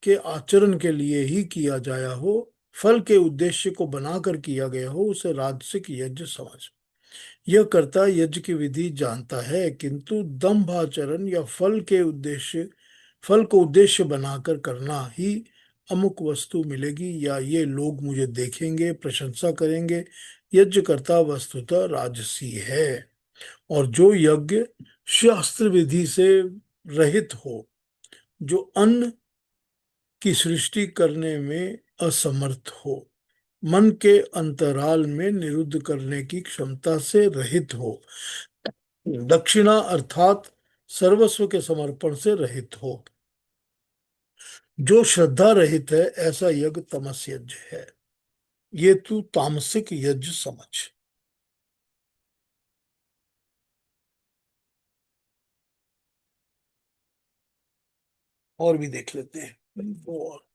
के आचरण के लिए ही किया जाया हो, फल के उद्देश्य को बनाकर किया गया हो, उसे राजसिक यज्ञ समझ। यह कर्ता यज्ञ की विधि जानता है, किंतु दंभाचरण या फल को उद्देश्य बनाकर करना ही अमुक वस्तु मिलेगी या ये लोग मुझे देखेंगे प्रशंसा करेंगे, यज्ञ कर्ता वस्तुतः राजसी है। और जो यज्ञ शास्त्र विधि से रहित हो, जो अन्न की सृष्टि करने में असमर्थ हो, मन के अंतराल में निरुद्ध करने की क्षमता से रहित हो, दक्षिणा अर्थात सर्वस्व के समर्पण से रहित हो, जो श्रद्धा रहित है, ऐसा यज्ञ तमस यज्ञ है। ये तू तामसिक यज्ञ समझ। और भी देख लेते हैं और।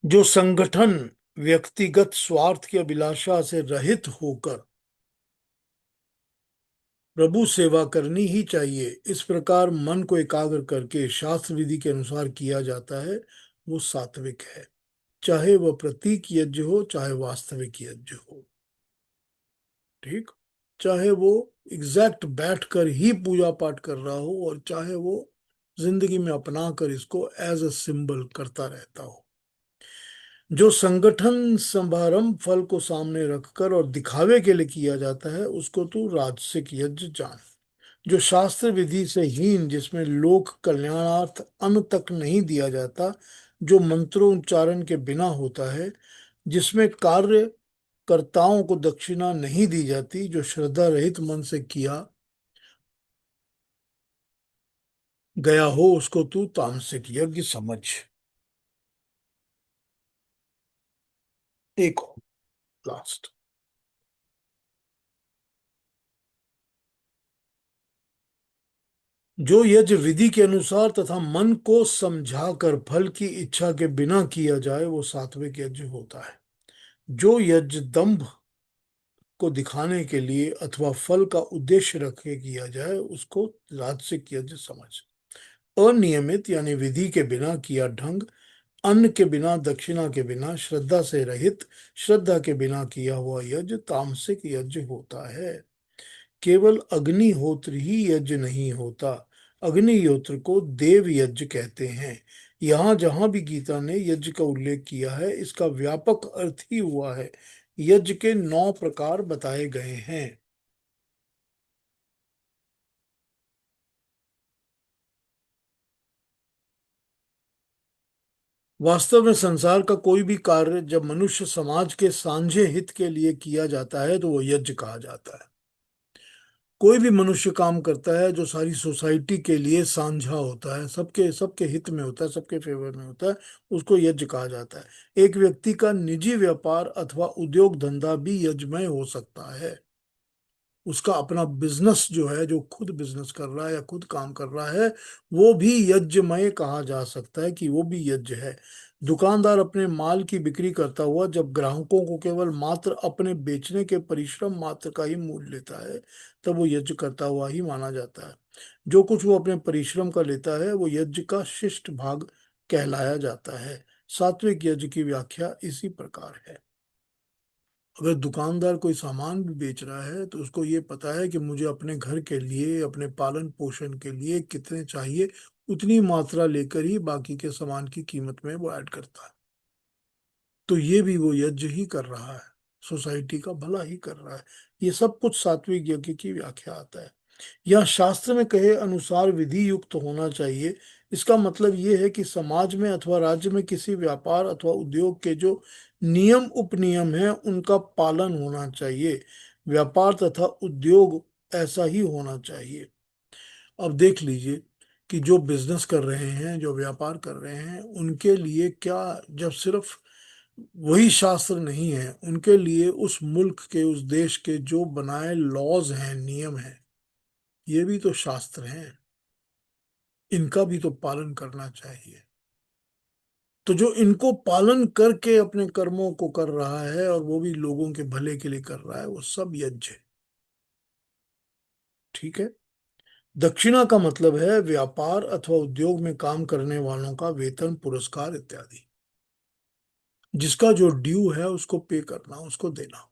जो संगठन व्यक्तिगत स्वार्थ की अभिलाषा से रहित होकर प्रभु सेवा करनी ही चाहिए, इस प्रकार मन को एकाग्र करके शास्त्र विधि के अनुसार किया जाता है, वो सात्विक है। चाहे वह प्रतीक यज्ञ हो, चाहे वास्तविक यज्ञ हो। ठीक। चाहे वो एग्जैक्ट बैठकर ही पूजा पाठ कर रहा हो और चाहे वो जिंदगी में अपना कर इसको एज अ सिंबल करता रहता हो। जो संगठन समारंभ फल को सामने रखकर और दिखावे के लिए किया जाता है, उसको तू राजसिक यज्ञ जान। जो शास्त्र विधि से हीन, जिसमें लोक कल्याणार्थ अन्न तक नहीं दिया जाता, जो मंत्रोच्चारण के बिना होता है, जिसमें कार्य कर्ताओं को दक्षिणा नहीं दी जाती, जो श्रद्धा रहित मन से किया गया हो, उसको तू तामसिक यज्ञ समझ। एक और लास्ट। जो यज्ञ विधि के अनुसार तथा मन को समझाकर फल की इच्छा के बिना किया जाए, वो सात्विक यज्ञ होता है। जो यज्ञ दंभ को दिखाने के लिए अथवा फल का उद्देश्य रख के किया जाए, उसको राजसिक यज्ञ समझ। अनियमित यानी विधि के बिना किया ढंग, अन्न के बिना दक्षिणा के बिना श्रद्धा से रहित, श्रद्धा के बिना किया हुआ यज्ञ तामसिक यज्ञ होता है। केवल अग्निहोत्र ही यज्ञ नहीं होता, अग्निहोत्र को देव यज्ञ कहते हैं। यहाँ जहां भी गीता ने यज्ञ का उल्लेख किया है, इसका व्यापक अर्थ ही हुआ है। यज्ञ के 9 प्रकार बताए गए हैं। वास्तव में संसार का कोई भी कार्य जब मनुष्य समाज के सांझे हित के लिए किया जाता है तो वो यज्ञ कहा जाता है। कोई भी मनुष्य काम करता है जो सारी सोसाइटी के लिए साझा होता है, सबके सबके हित में होता है, सबके फेवर में होता है, उसको यज्ञ कहा जाता है। एक व्यक्ति का निजी व्यापार अथवा उद्योग धंधा भी यज्ञमय हो सकता है। उसका अपना बिजनेस जो है, जो खुद बिजनेस कर रहा है या खुद काम कर रहा है, वो भी यज्ञमय कहा जा सकता है कि वो भी यज्ञ है। दुकानदार अपने माल की बिक्री करता हुआ जब ग्राहकों को केवल मात्र अपने बेचने के परिश्रम मात्र का ही मूल्य लेता है, तब वो यज्ञ करता हुआ ही माना जाता है। जो कुछ वो अपने परिश्रम का लेता है वो यज्ञ का शिष्ट भाग कहलाया जाता है। सात्विक यज्ञ की व्याख्या इसी प्रकार है। अगर दुकानदार कोई सामान भी बेच रहा है तो उसको ये पता है कि मुझे अपने घर के लिए, अपने पालन पोषण के लिए कितने चाहिए, उतनी मात्रा लेकर ही बाकी के सामान की कीमत में वो ऐड करता है। तो ये भी वो यज्ञ ही कर रहा है, सोसाइटी का भला ही कर रहा है। ये सब कुछ सात्विक यज्ञ की व्याख्या आता है। यह शास्त्र में कहे अनुसार विधि युक्त होना चाहिए। इसका मतलब ये है कि समाज में अथवा राज्य में किसी व्यापार अथवा उद्योग के जो नियम उपनियम हैं उनका पालन होना चाहिए। व्यापार तथा उद्योग ऐसा ही होना चाहिए। अब देख लीजिए कि जो बिजनेस कर रहे हैं, जो व्यापार कर रहे हैं, उनके लिए क्या, जब सिर्फ वही शास्त्र नहीं है, उनके लिए उस मुल्क के, उस देश के जो बनाए लॉज हैं, नियम हैं, ये भी तो शास्त्र हैं। इनका भी तो पालन करना चाहिए। तो जो इनको पालन करके अपने कर्मों को कर रहा है और वो भी लोगों के भले के लिए कर रहा है, वो सब यज्ञ है। ठीक है। दक्षिणा का मतलब है व्यापार अथवा उद्योग में काम करने वालों का वेतन, पुरस्कार इत्यादि। जिसका जो ड्यू है उसको पे करना, उसको देना।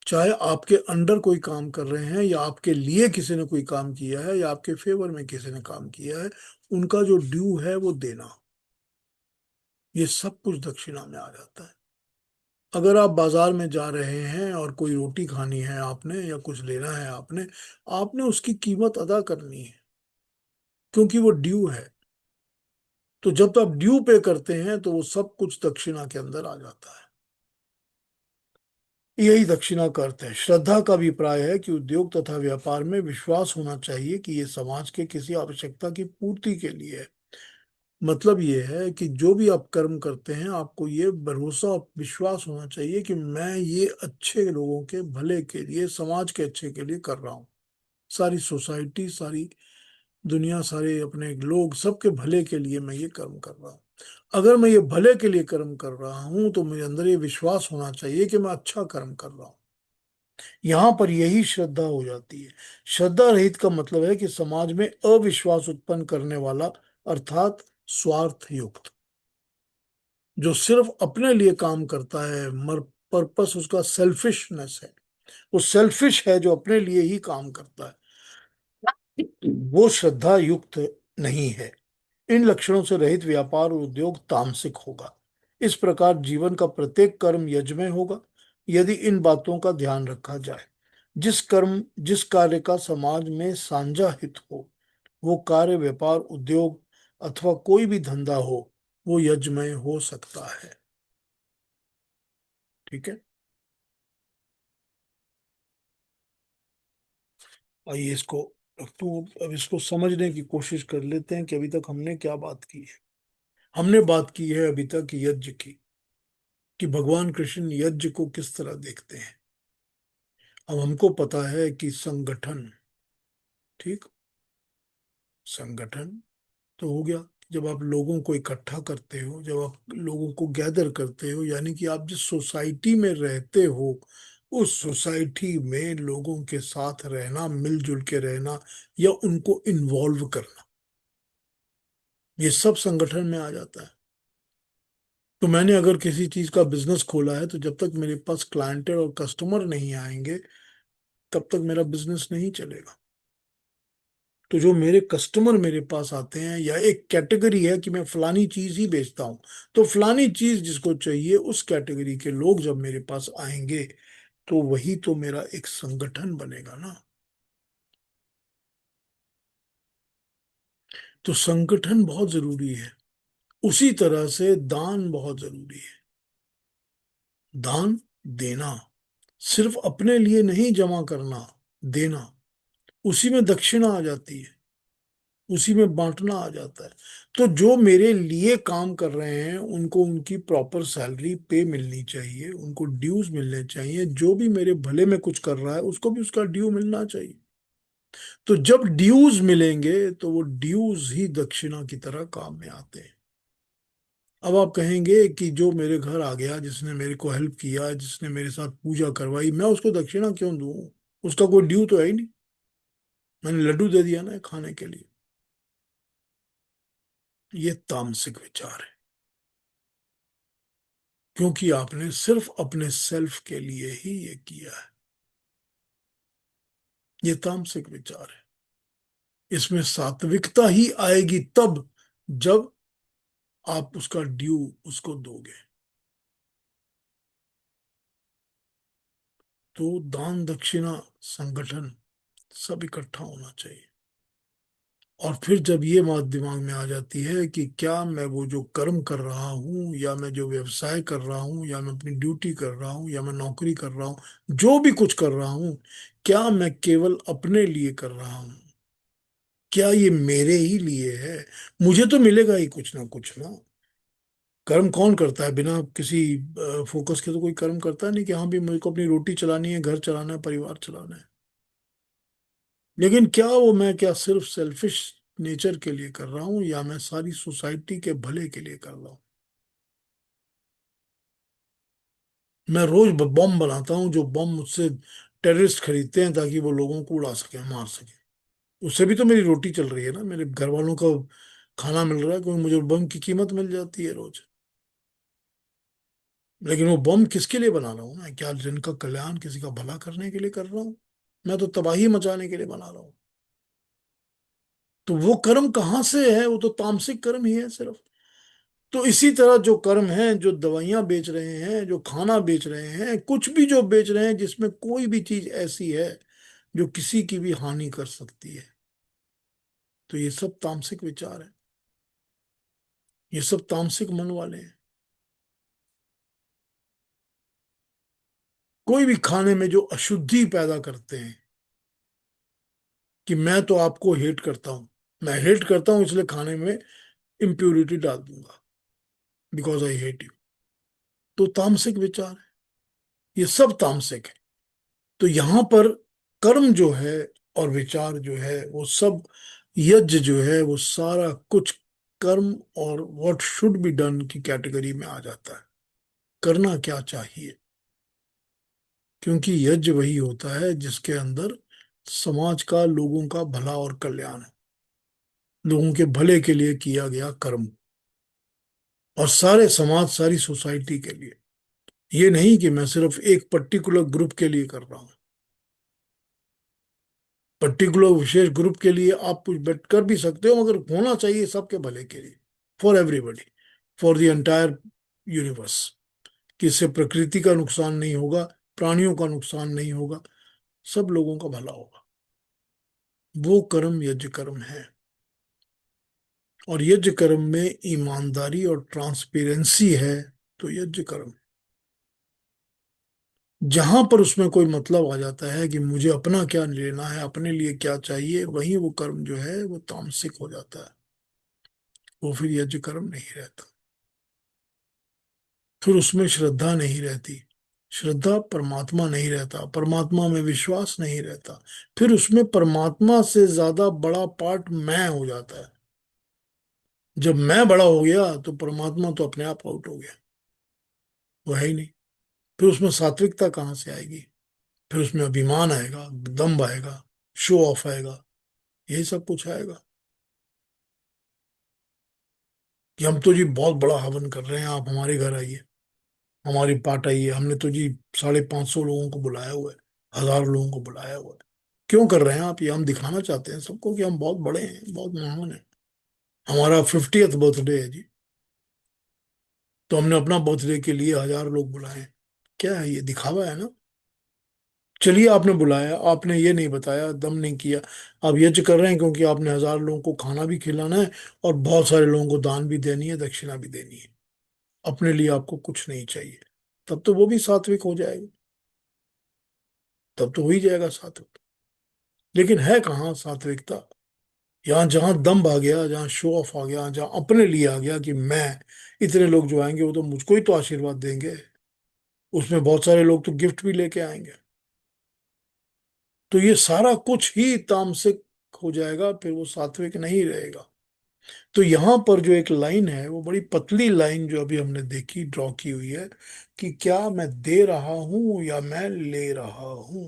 चाहे आपके अंडर कोई काम कर रहे हैं या आपके लिए किसी ने कोई काम किया है या आपके फेवर में किसी ने काम किया है, उनका जो ड्यू है वो देना। ये सब कुछ दक्षिणा में आ जाता है। अगर आप बाजार में जा रहे हैं और कोई रोटी खानी है आपने या कुछ लेना है आपने, आपने उसकी कीमत अदा करनी है, क्योंकि वो ड्यू है। तो जब आप ड्यू पे करते हैं तो वो सब कुछ दक्षिणा के अंदर आ जाता है। यही दक्षिणा का अर्थ है। श्रद्धा का अभिप्राय है कि उद्योग तथा व्यापार में विश्वास होना चाहिए कि ये समाज के किसी आवश्यकता की पूर्ति के लिए है। मतलब ये है कि जो भी आप कर्म करते हैं, आपको ये भरोसा और विश्वास होना चाहिए कि मैं ये अच्छे लोगों के भले के लिए, समाज के अच्छे के लिए कर रहा हूँ। सारी सोसाइटी, सारी दुनिया, सारे अपने लोग, सबके भले के लिए मैं ये कर्म कर रहा हूँ। अगर मैं ये भले के लिए कर्म कर रहा हूँ तो मेरे अंदर ये विश्वास होना चाहिए कि मैं अच्छा कर्म कर रहा हूँ। यहाँ पर यही श्रद्धा हो जाती है। श्रद्धा रहित का मतलब है कि समाज में अविश्वास उत्पन्न करने वाला, अर्थात स्वार्थ युक्त, जो सिर्फ अपने लिए काम करता है, मर पर्पस उसका सेल्फिशनेस है। वो सेल्फिश है जो अपने लिए ही काम करता है, वो श्रद्धा युक्त नहीं है। इन लक्षणों से रहित व्यापार और उद्योग तामसिक होगा। इस प्रकार जीवन का प्रत्येक कर्म यज्ञमय होगा यदि इन बातों का ध्यान रखा जाए। जिस कार्य का समाज में साझा हित हो, वो कार्य, व्यापार, उद्योग अथवा कोई भी धंधा हो, वो यज्ञमय हो सकता है। ठीक है। आइए इसको रखता हूँ। अब इसको समझने की कोशिश कर लेते हैं कि अभी तक हमने क्या बात की है। हमने बात की है अभी तक यज्ञ की, कि भगवान कृष्ण यज्ञ को किस तरह देखते हैं। अब हमको पता है कि संगठन, ठीक, संगठन तो हो गया। जब आप लोगों को इकट्ठा करते हो, जब आप लोगों को गैदर करते हो, यानी कि आप जिस सोसाइटी में रहते हो, उस सोसाइटी में लोगों के साथ रहना, मिलजुल के रहना या उनको इन्वॉल्व करना, ये सब संगठन में आ जाता है। तो मैंने अगर किसी चीज का बिजनेस खोला है, तो जब तक मेरे पास क्लाइंटेल और कस्टमर नहीं आएंगे, तब तक मेरा बिजनेस नहीं चलेगा। तो जो मेरे कस्टमर मेरे पास आते हैं, या एक कैटेगरी है कि मैं फलानी चीज ही बेचता हूं, तो फलानी चीज जिसको चाहिए उस कैटेगरी के लोग जब मेरे पास आएंगे, तो वही तो मेरा एक संगठन बनेगा ना। तो संगठन बहुत जरूरी है। उसी तरह से दान बहुत जरूरी है। दान देना, सिर्फ अपने लिए नहीं जमा करना, देना, उसी में दक्षिणा आ जाती है, उसी में बांटना आ जाता है। तो जो मेरे लिए काम कर रहे हैं उनको उनकी प्रॉपर सैलरी पे मिलनी चाहिए, उनको ड्यूज मिलने चाहिए। जो भी मेरे भले में कुछ कर रहा है उसको भी उसका ड्यू मिलना चाहिए। तो जब ड्यूज मिलेंगे तो वो ड्यूज ही दक्षिणा की तरह काम में आते हैं। अब आप कहेंगे कि जो मेरे घर आ गया, जिसने मेरे को हेल्प किया, जिसने मेरे साथ पूजा करवाई, मैं उसको दक्षिणा क्यों दूं? उसका कोई ड्यू तो है ही नहीं। मैंने लड्डू दे दिया ना खाने के लिए। ये तामसिक विचार है, क्योंकि आपने सिर्फ अपने सेल्फ के लिए ही ये किया है। ये तामसिक विचार है। इसमें सात्विकता ही आएगी तब, जब आप उसका ड्यू उसको दोगे। तो दान दक्षिणा, संगठन, सब इकट्ठा होना चाहिए। और फिर जब ये बात दिमाग में आ जाती है कि क्या मैं वो जो कर्म कर रहा हूँ, या मैं जो व्यवसाय कर रहा हूँ, या मैं अपनी ड्यूटी कर रहा हूँ, या मैं नौकरी कर रहा हूँ, जो भी कुछ कर रहा हूँ, क्या मैं केवल अपने लिए कर रहा हूँ? क्या ये मेरे ही लिए है? मुझे तो मिलेगा ही कुछ ना कुछ ना। कर्म कौन करता है बिना किसी फोकस के? तो कोई कर्म करता नहीं कि हाँ भी मुझे को अपनी रोटी चलानी है, घर चलाना है, परिवार चलाना है। लेकिन क्या वो, मैं क्या सिर्फ सेल्फिश नेचर के लिए कर रहा हूँ, या मैं सारी सोसाइटी के भले के लिए कर रहा हूँ? मैं रोज बम बनाता हूँ, जो बम मुझसे टेररिस्ट खरीदते हैं ताकि वो लोगों को उड़ा सके, मार सके। उससे भी तो मेरी रोटी चल रही है ना, मेरे घर वालों का खाना मिल रहा है, क्योंकि मुझे बम की कीमत मिल जाती है रोज। लेकिन वो बम किसके लिए बना रहा हूँ मैं? क्या जिनका कल्याण, किसी का भला करने के लिए कर रहा हूँ? मैं तो तबाही मचाने के लिए बना रहा हूँ। तो वो कर्म कहाँ से है? वो तो तामसिक कर्म ही है सिर्फ। तो इसी तरह जो कर्म है, जो दवाइयां बेच रहे हैं, जो खाना बेच रहे हैं, कुछ भी जो बेच रहे हैं जिसमें कोई भी चीज ऐसी है जो किसी की भी हानि कर सकती है, तो ये सब तामसिक विचार है। ये सब तामसिक मन वाले हैं। कोई भी खाने में जो अशुद्धि पैदा करते हैं, कि मैं तो आपको हेट करता हूं, मैं हेट करता हूं इसलिए खाने में इम्प्योरिटी डाल दूंगा, बिकॉज आई हेट यू। तो तामसिक विचार है। ये सब तामसिक है। तो यहां पर कर्म जो है और विचार जो है वो सब, यज्ञ जो है वो सारा कुछ कर्म और व्हाट शुड बी डन की कैटेगरी में आ जाता है। करना क्या चाहिए, क्योंकि यज्ञ वही होता है जिसके अंदर समाज का, लोगों का भला और कल्याण है, लोगों के भले के लिए किया गया कर्म, और सारे समाज, सारी सोसाइटी के लिए। ये नहीं कि मैं सिर्फ एक पर्टिकुलर ग्रुप के लिए कर रहा हूँ। पर्टिकुलर विशेष ग्रुप के लिए आप कुछ बेट कर भी सकते हो, मगर होना चाहिए सबके भले के लिए, for everybody, for the entire universe. कि इससे प्रकृति का नुकसान नहीं होगा, प्राणियों का नुकसान नहीं होगा, सब लोगों का भला होगा। वो कर्म यज्ञ कर्म है। और यज्ञ कर्म में ईमानदारी और ट्रांसपेरेंसी है, तो यज्ञ कर्म। जहां पर उसमें कोई मतलब आ जाता है कि मुझे अपना क्या लेना है, अपने लिए क्या चाहिए, वहीं वो कर्म जो है वो तामसिक हो जाता है। वो फिर यज्ञ कर्म नहीं रहता। फिर उसमें श्रद्धा नहीं रहती। श्रद्धा परमात्मा नहीं रहता, परमात्मा में विश्वास नहीं रहता। फिर उसमें परमात्मा से ज्यादा बड़ा पार्ट मैं हो जाता है। जब मैं बड़ा हो गया तो परमात्मा तो अपने आप आउट हो गया, वो है ही नहीं। फिर उसमें सात्विकता कहाँ से आएगी? फिर उसमें अभिमान आएगा, दम्भ आएगा, शो ऑफ आएगा, यही सब कुछ आएगा। कि हम तो जी बहुत बड़ा हवन कर रहे हैं, आप हमारे घर आइए, हमारी पार्ट आइए, हमने तो जी 550 लोगों को बुलाया हुआ है, 1000 लोगों को बुलाया हुआ है। क्यों कर रहे हैं आप ये? हम दिखाना चाहते हैं सबको कि हम बहुत बड़े हैं, बहुत महान हैं। हमारा 50th बर्थडे है जी, तो हमने अपना बर्थडे के लिए 1000 लोग बुलाए हैं। क्या है ये? दिखावा है ना। चलिए, आपने बुलाया, आपने ये नहीं बताया, दम नहीं किया। आप यज्ञ कर रहे हैं क्योंकि आपने 1000 लोगों को खाना भी खिलाना है और बहुत सारे लोगों को दान भी देनी है, दक्षिणा भी देनी है। अपने लिए आपको कुछ नहीं चाहिए। तब तो वो भी सात्विक हो जाएगा, तब तो हो ही जाएगा सात्विक। लेकिन है कहाँ सात्विकता? यहाँ जहाँ दम्भ आ गया, जहाँ शो ऑफ आ गया, जहाँ अपने लिए आ गया कि मैं, इतने लोग जो आएंगे वो तो मुझको ही तो आशीर्वाद देंगे, उसमें बहुत सारे लोग तो गिफ्ट भी लेके आएंगे, तो ये सारा कुछ ही तामसिक हो जाएगा, फिर वो सात्विक नहीं रहेगा। तो यहाँ पर जो एक लाइन है, वो बड़ी पतली लाइन जो अभी हमने देखी, ड्रॉ की हुई है, कि क्या मैं दे रहा हूं या मैं ले रहा हूं।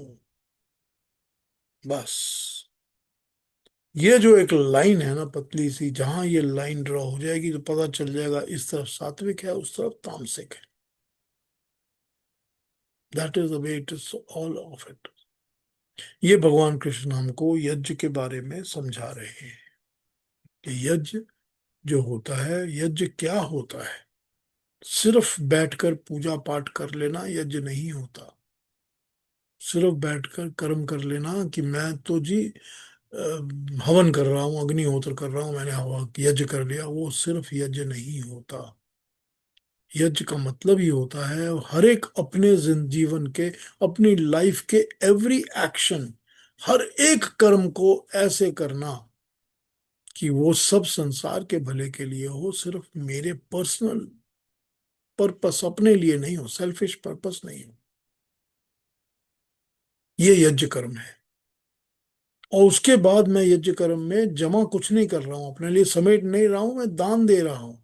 बस ये जो एक लाइन है ना पतली सी, जहां ये लाइन ड्रॉ हो जाएगी तो पता चल जाएगा इस तरफ सात्विक है, उस तरफ तामसिक है। That is the way it is all of it. ये भगवान कृष्ण हमको यज्ञ के बारे में समझा रहे हैं कि यज्ञ जो होता है, यज्ञ क्या होता है। सिर्फ बैठकर पूजा पाठ कर लेना यज्ञ नहीं होता। सिर्फ बैठकर कर्म कर लेना कि मैं तो जी हवन कर रहा हूँ, अग्निहोत्र कर रहा हूँ, मैंने हवा यज्ञ कर लिया, वो सिर्फ यज्ञ नहीं होता। यज्ञ का मतलब ही होता है हर एक अपने जीवन के, अपनी लाइफ के एवरी एक्शन, हर एक कर्म को ऐसे करना कि वो सब संसार के भले के लिए हो, सिर्फ मेरे पर्सनल पर्पस, अपने लिए नहीं हो, सेल्फिश पर्पस नहीं हो। ये यज्ञ कर्म है। और उसके बाद मैं यज्ञ कर्म में जमा कुछ नहीं कर रहा हूं, अपने लिए समेट नहीं रहा हूं, मैं दान दे रहा हूं।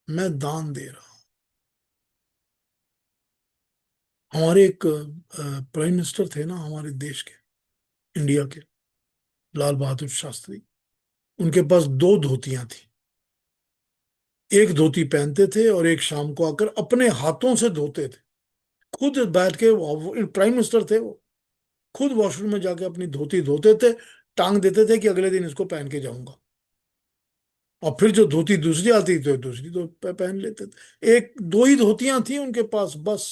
मैं दान दे रहा हूं। हमारे एक प्राइम मिनिस्टर थे ना हमारे देश के, इंडिया के, लाल बहादुर शास्त्री। उनके पास दो धोतियां थी। एक धोती पहनते थे और एक शाम को आकर अपने हाथों से धोते थे। खुद बैठ के, प्राइम मिनिस्टर थे वो, खुद वॉशरूम में जाके अपनी धोती धोते थे, टांग देते थे कि अगले दिन इसको पहन के जाऊंगा। और फिर जो धोती दूसरी आती तो दूसरी तो पहन लेते थे। एक दो ही धोतियां थी उनके पास बस।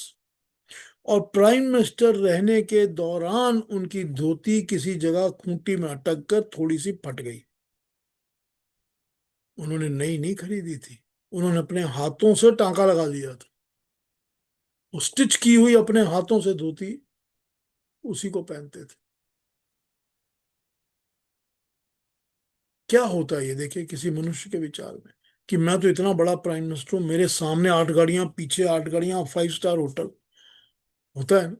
और प्राइम मिनिस्टर रहने के दौरान उनकी धोती किसी जगह खूंटी में अटक कर थोड़ी सी फट गई। उन्होंने नई नहीं खरीदी थी, उन्होंने अपने हाथों से टांका लगा दिया था। वो स्टिच की हुई अपने हाथों से धोती, उसी को पहनते थे। क्या होता है ये देखिए किसी मनुष्य के विचार में, कि मैं तो इतना बड़ा प्राइम मिनिस्टर हूं, मेरे सामने 8 गाड़ियां, पीछे 8 गाड़ियां, 5 स्टार होटल। होता है ना।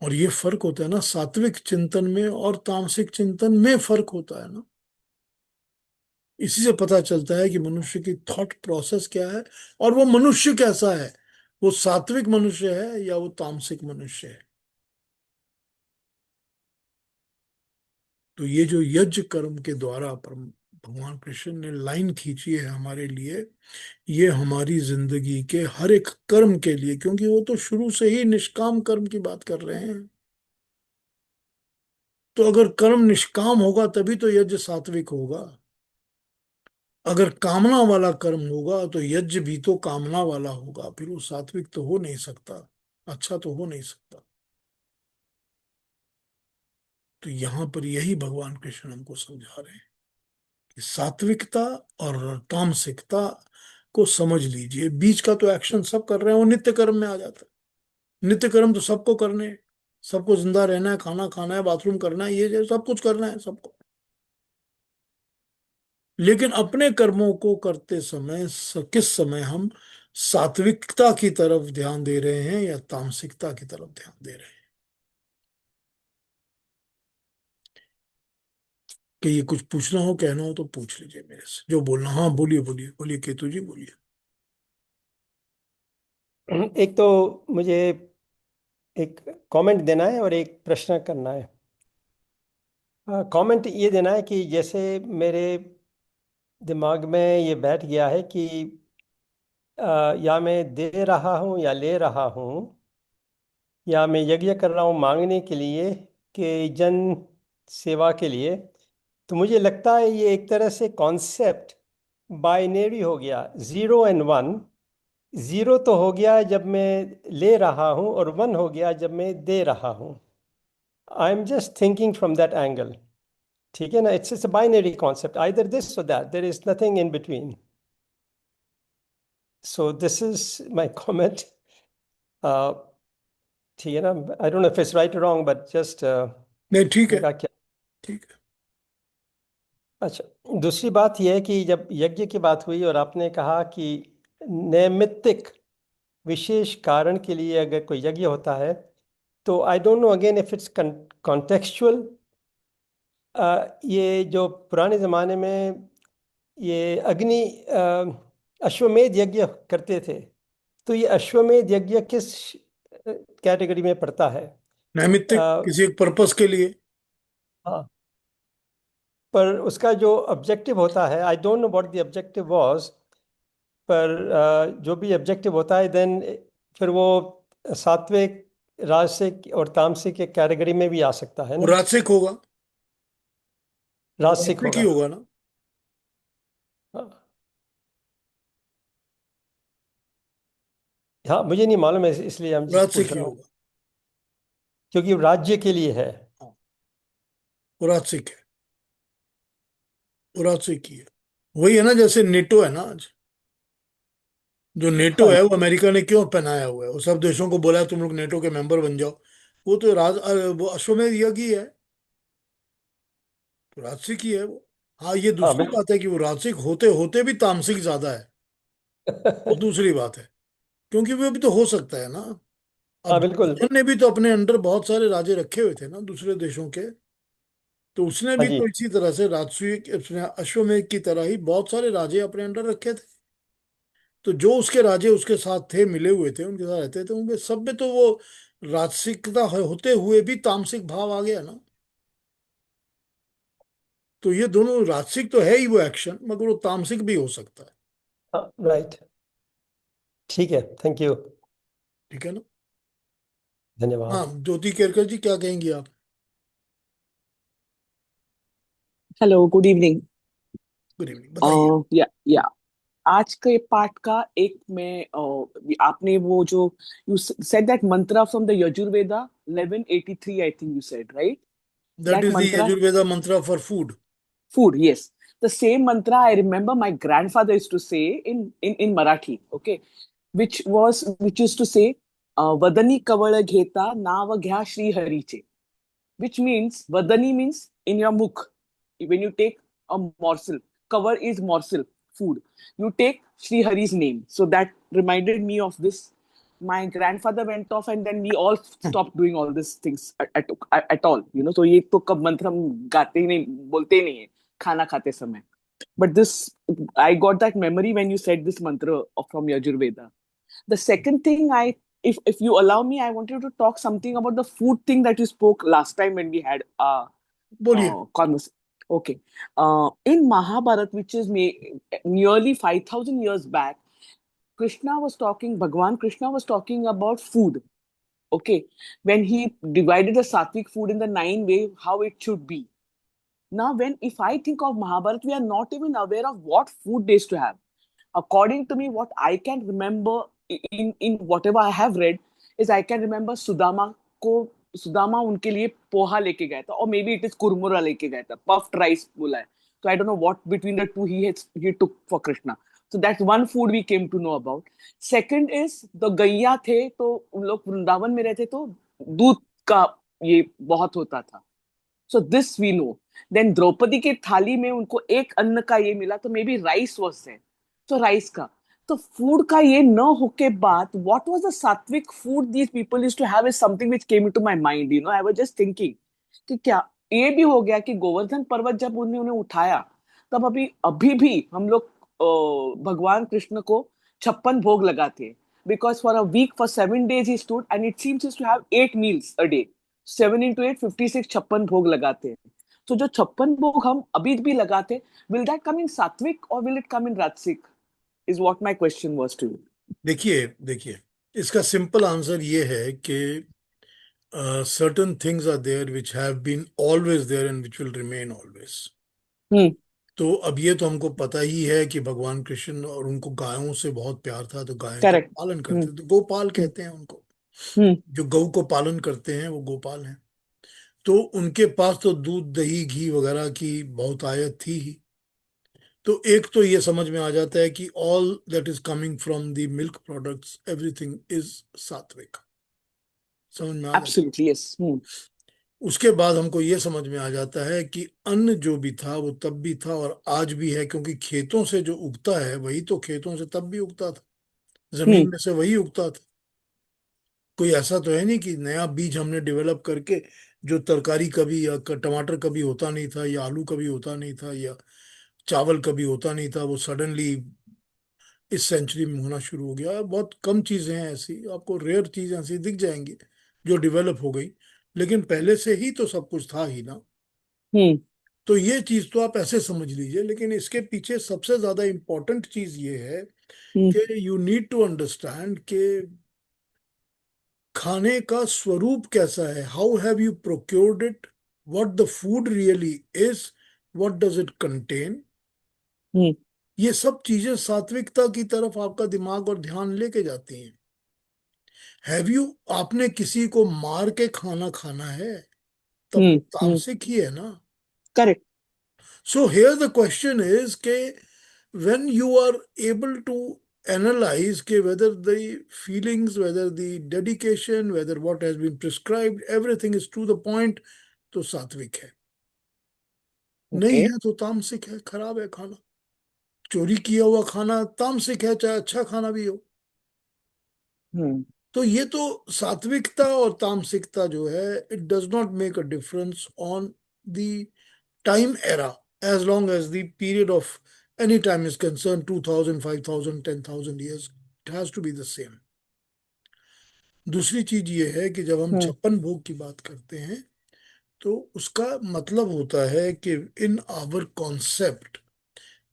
और ये फर्क होता है ना, सात्विक चिंतन में और तामसिक चिंतन में फर्क होता है ना। इसी से पता चलता है कि मनुष्य की थॉट प्रोसेस क्या है, और वो मनुष्य कैसा है। वो सात्विक मनुष्य है या वो तामसिक मनुष्य है। तो ये जो यज्ञ कर्म के द्वारा भगवान कृष्ण ने लाइन खींची है हमारे लिए, ये हमारी जिंदगी के हर एक कर्म के लिए, क्योंकि वो तो शुरू से ही निष्काम कर्म की बात कर रहे हैं। तो अगर कर्म निष्काम होगा तभी तो यज्ञ सात्विक होगा। अगर कामना वाला कर्म होगा तो यज्ञ भी तो कामना वाला होगा, फिर वो सात्विक तो हो नहीं सकता, अच्छा तो हो नहीं सकता। तो यहां पर यही भगवान कृष्ण हमको समझा रहे हैं कि सात्विकता और तामसिकता को समझ लीजिए। बीच का तो एक्शन सब कर रहे हैं, वो नित्य कर्म में आ जाता है। नित्य कर्म तो सबको करने हैं। सबको जिंदा रहना है, खाना खाना है, बाथरूम करना है, ये सब कुछ करना है सबको। लेकिन अपने कर्मों को करते समय किस समय हम सात्विकता की तरफ ध्यान दे रहे हैं या तामसिकता की तरफ ध्यान दे रहे हैं? कि ये कुछ पूछना हो, कहना हो तो पूछ लीजिए मेरे से, जो बोलना। हाँ, बोलिए बोलिए बोलिए, केतु जी बोलिए। एक तो मुझे एक कमेंट देना है और एक प्रश्न करना है। कमेंट ये देना है कि जैसे मेरे दिमाग में ये बैठ गया है कि या मैं दे रहा हूँ या ले रहा हूँ, या मैं यज्ञ कर रहा हूँ मांगने के लिए, कि जन सेवा के लिए, तो मुझे लगता है ये एक तरह से कॉन्सेप्ट बाइनरी हो गया, 0 और 1। जीरो तो हो गया जब मैं ले रहा हूँ, और 1 हो गया जब मैं दे रहा हूँ। I am just thinking from that angle. ठीक है ना? It's a binary concept, either this or that, there is nothing in between. So this is my comment. ठीक है ना? I don't know if it's right or wrong, but just नहीं, ठीक है, लगा क्या। ठीक है। अच्छा, दूसरी बात यह है कि जब यज्ञ की बात हुई और आपने कहा कि नैमित्तिक विशेष कारण के लिए अगर कोई यज्ञ होता है, तो I don't know again if it's contextual. ये जो पुराने ज़माने में ये अग्नि अश्वमेध यज्ञ करते थे, तो ये अश्वमेध यज्ञ किस कैटेगरी में पड़ता है? नैमित्तिक अ, किसी एक पर्पस के लिए। हाँ, पर उसका जो ऑब्जेक्टिव होता है, आई don't know what the objective was, पर जो भी ऑब्जेक्टिव होता है, देन फिर वो सात्विक, राजसिक और तामसिक के कैटेगरी में भी आ सकता है वो ना? राजसिक होगा, वो राजसिक राजसिक ही होगा। होगा ना। हाँ, हाँ, मुझे नहीं मालूम है, इसलिए हम जिस राजसिक पूछ ही रहा हूँ, होगा। क्योंकि राज्य के लिए है। हाँ, वो राजसिक है, वो राजसिक ही है। वही है ना, जैसे नेटो है ना आज। जो नेटो हाँ, है वो अमेरिका ने क्यों पहनाया हुआ है, वो सब देशों को बोला है तुम लोग नेटो के मेंबर बन जाओ। वो तो वो अश्वमेध यज्ञ ही है, तो राजसिक ही है वो। हाँ, ये हाँ, दूसरी बिल्कुल। बात है कि वो राजसिक होते होते भी तामसिक ज्यादा है, वो दूसरी बात है। क्योंकि वो भी तो हो सकता है ना। हाँ, अब बिल्कुल। दुर्योधन ने भी तो अपने अंडर बहुत सारे राजे रखे हुए थे ना दूसरे देशों के। तो उसने हाँ भी जी। तो इसी तरह से राजसूय उसने अश्वमेध की तरह ही बहुत सारे राजे अपने अंडर रखे थे। तो जो उसके राजे उसके साथ थे, मिले हुए थे, उनके साथ रहते थे, उनके सब में तो वो राजसिकता होते हुए भी तामसिक भाव आ गया ना। तो ये दोनों राजसिक तो है ही वो एक्शन, मगर वो तामसिक भी हो सकता है। हाँ, राइट। ठीक है, थैंक यू। ठीक है ना। हाँ, धन्यवाद। ज्योति केरकर जी, क्या कहेंगी आप? Hello, good evening. Good evening, बताइए। या आज के पार्ट का एक में आपने वो जो you said that mantra from the Yajurveda 1183 I think you said right that that is the mantra Yajurveda mantra for food. food, yes, the same mantra I remember my grandfather used to say in Marathi, okay, which used to say vadani kavala gheta nav घ्या Shri हरीचे, which means vadani means in your mukh. When you take a morsel, cover is morsel, food. You take Sri Hari's name. So that reminded me of this. My grandfather went off, and then we all stopped doing all these things at all. You know, so ये तो कब मंत्र हम गाते ही नहीं, बोलते ही नहीं है खाना खाते समय. But this, I got that memory when you said this mantra from Yajurveda. The second thing if you allow me, I wanted to talk something about the food thing that you spoke last time when we had बोलिए। conversation. Okay. In Mahabharat, which is nearly 5,000 years back, Bhagwan Krishna was talking about food. Okay. When he divided the sattvic food in the 9 ways, how it should be. Now, if I think of Mahabharat, we are not even aware of what food they used to have. According to me, what I can remember in whatever I have read is I can remember Sudama उनके लिए पोहा लेके गया था, or maybe it is kurmura लेके गया था, puffed rice बोला है. So I don't know what between the two he took for Krishna. So that's one food we came to know about. Second is the गैया थे, तो उन लोग वृंदावन में रहते, तो दूध का ये बहुत होता था. So this we know. Then Draupadi के थाली में उनको एक अन्न का ये मिला, तो maybe rice was there. तो राइस का, तो फूड का ये न होके बाद what was the sattvic food these people used to have is something which came into my mind. You know, I was just thinking कि क्या ये भी हो गया कि गोवर्धन पर्वत जब उन्होंने उठाया, तब अभी अभी भी हम लोग भगवान कृष्ण को 56 भोग लगाते हैं. Because for a week, for 7 days, he stood, and it seems he used to have 8 meals a day. 7 into 8, 56 छप्पन भोग लगाते हैं. तो जो 56 भोग हम अभी भी लगाते, will that come in sattvic or will it come in rajasic? Is what my question was to you. देखिए देखिए, इसका सिंपल आंसर ये है कि certain things are there which have been always there and which will remain always. Hmm. तो अब ये तो हमको पता ही है कि भगवान कृष्ण और उनको गायों से बहुत प्यार था, तो गाय का Correct. पालन Hmm. करते थे, तो गोपाल Hmm. कहते हैं उनको। Hmm. जो गऊ को पालन करते हैं वो गोपाल हैं। तो उनके पास तो दूध दही घी वगैरह की बहुत आयत थी ही। तो एक तो ये समझ में आ जाता है कि all that is coming from the milk products everything is सात्विक। समझ में आ जाता है। Absolutely, yes. Hmm. उसके बाद हमको ये समझ में आ जाता है कि अन्न जो भी था वो तब भी था और आज भी है, क्योंकि खेतों से जो उगता है वही तो खेतों से तब भी उगता था, Hmm. जमीन में से वही उगता था। कोई ऐसा तो है नहीं कि नया बीज हमने डेवलप करके, जो तरकारी कभी या टमाटर कभी होता नहीं था या आलू कभी होता नहीं था या चावल कभी होता नहीं था, वो सडनली इस सेंचुरी में होना शुरू हो गया। बहुत कम चीजें हैं ऐसी, आपको रेयर चीजें ऐसी दिख जाएंगी जो डेवलप हो गई, लेकिन पहले से ही तो सब कुछ था ही ना। Hmm. तो ये चीज तो आप ऐसे समझ लीजिए, लेकिन इसके पीछे सबसे ज्यादा इंपॉर्टेंट चीज ये है Hmm. कि यू नीड टू अंडरस्टैंड कि खाने का स्वरूप कैसा है, how have you procured it, what the food really is, what does it contain. Hmm. ये सब चीजें सात्विकता की तरफ आपका दिमाग और ध्यान लेके जाती हैं। हैव यू, आपने किसी को मार के खाना खाना है, तब Hmm. वो Hmm. तामसिक ही है ना। Correct. So here the question is कि when you are able to analyze कि whether the feelings, whether the dedication, whether what has been prescribed, everything is to the point, तो सात्विक है। नहीं Okay. है तो तामसिक है, खराब है खाना। चोरी किया हुआ खाना तामसिक है, चाहे अच्छा खाना भी हो। Hmm. तो ये तो सात्विकता और तामसिकता जो है, it does not make a difference on the time era, as long as the period of any time is concerned, 2000, 5000, 10,000 years, it has to be the same. दूसरी चीज ये है कि जब हम Hmm. 56 भोग की बात करते हैं तो उसका मतलब होता है कि in our concept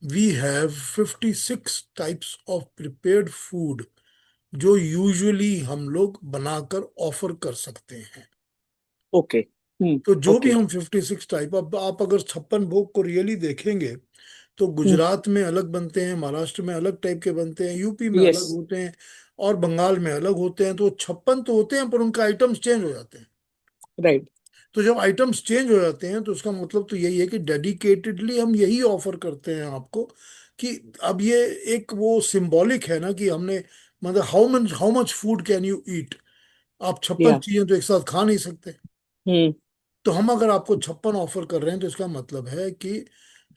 we have 56 types of prepared food जो यूजुअली हम लोग बनाकर ऑफर कर सकते हैं। Okay. Hmm. तो जो भी Okay. हम 56 टाइप, अब आप अगर 56 भोग को रियली देखेंगे तो Hmm. गुजरात में अलग बनते हैं, महाराष्ट्र में अलग टाइप के बनते हैं, यूपी में अलग Yes. होते हैं और बंगाल में अलग होते हैं। तो 56 तो होते हैं पर उनके आइटम्स चेंज हो जाते हैं। Right. तो जब आइटम्स चेंज हो जाते हैं तो उसका मतलब तो यही है कि डेडिकेटेडली हम यही ऑफर करते हैं आपको कि अब ये एक वो सिंबॉलिक है ना कि हमने, मतलब how much food can you eat. आप 56 Yeah. चीजें तो एक साथ खा नहीं सकते। Hmm. तो हम अगर आपको 56 ऑफर कर रहे हैं तो इसका मतलब है कि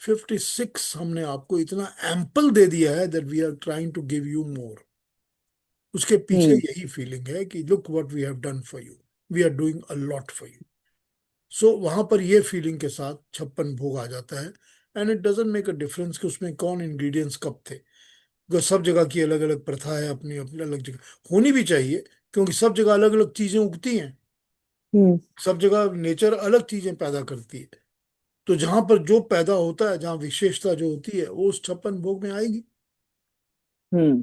56 हमने आपको इतना एम्पल दे दिया है that we are trying to give you more. उसके पीछे Hmm. यही फीलिंग है कि look what we have done for you, we are doing a lot for you. So वहां पर ये फीलिंग के साथ 56 भोग आ जाता है। And it doesn't make a difference कि उसमें कौन इंग्रेडिएंट्स कब थे। जो सब जगह की अलग अलग प्रथा है, अपनी अपनी अलग जगह होनी भी चाहिए, क्योंकि सब जगह अलग अलग चीजें उगती हैं, Hmm. सब जगह नेचर अलग चीजें पैदा करती है। तो जहां पर जो पैदा होता है, जहां विशेषता जो होती है, वो उस 56 भोग में आएगी। Hmm.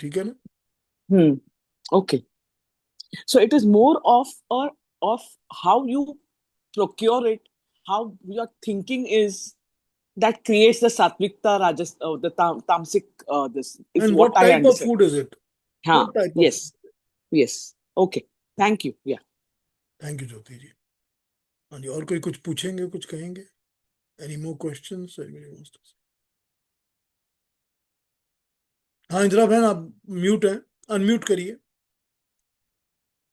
ठीक है ना। Hmm. Okay. So it is more of how you procure it, how your thinking is that creates the satvikta rajas, the tamasic. This is and what what I type of understand. Food is it, Huh. What type of. Yes. Yes. Okay. Thank you. Yeah. Thank you Jyoti ji. हाँ जी, और कोई कुछ पूछेंगे, कुछ कहेंगे? Any more questions? हाँ इंदिरा बहन, आप म्यूट हैं, अनम्यूट करिए।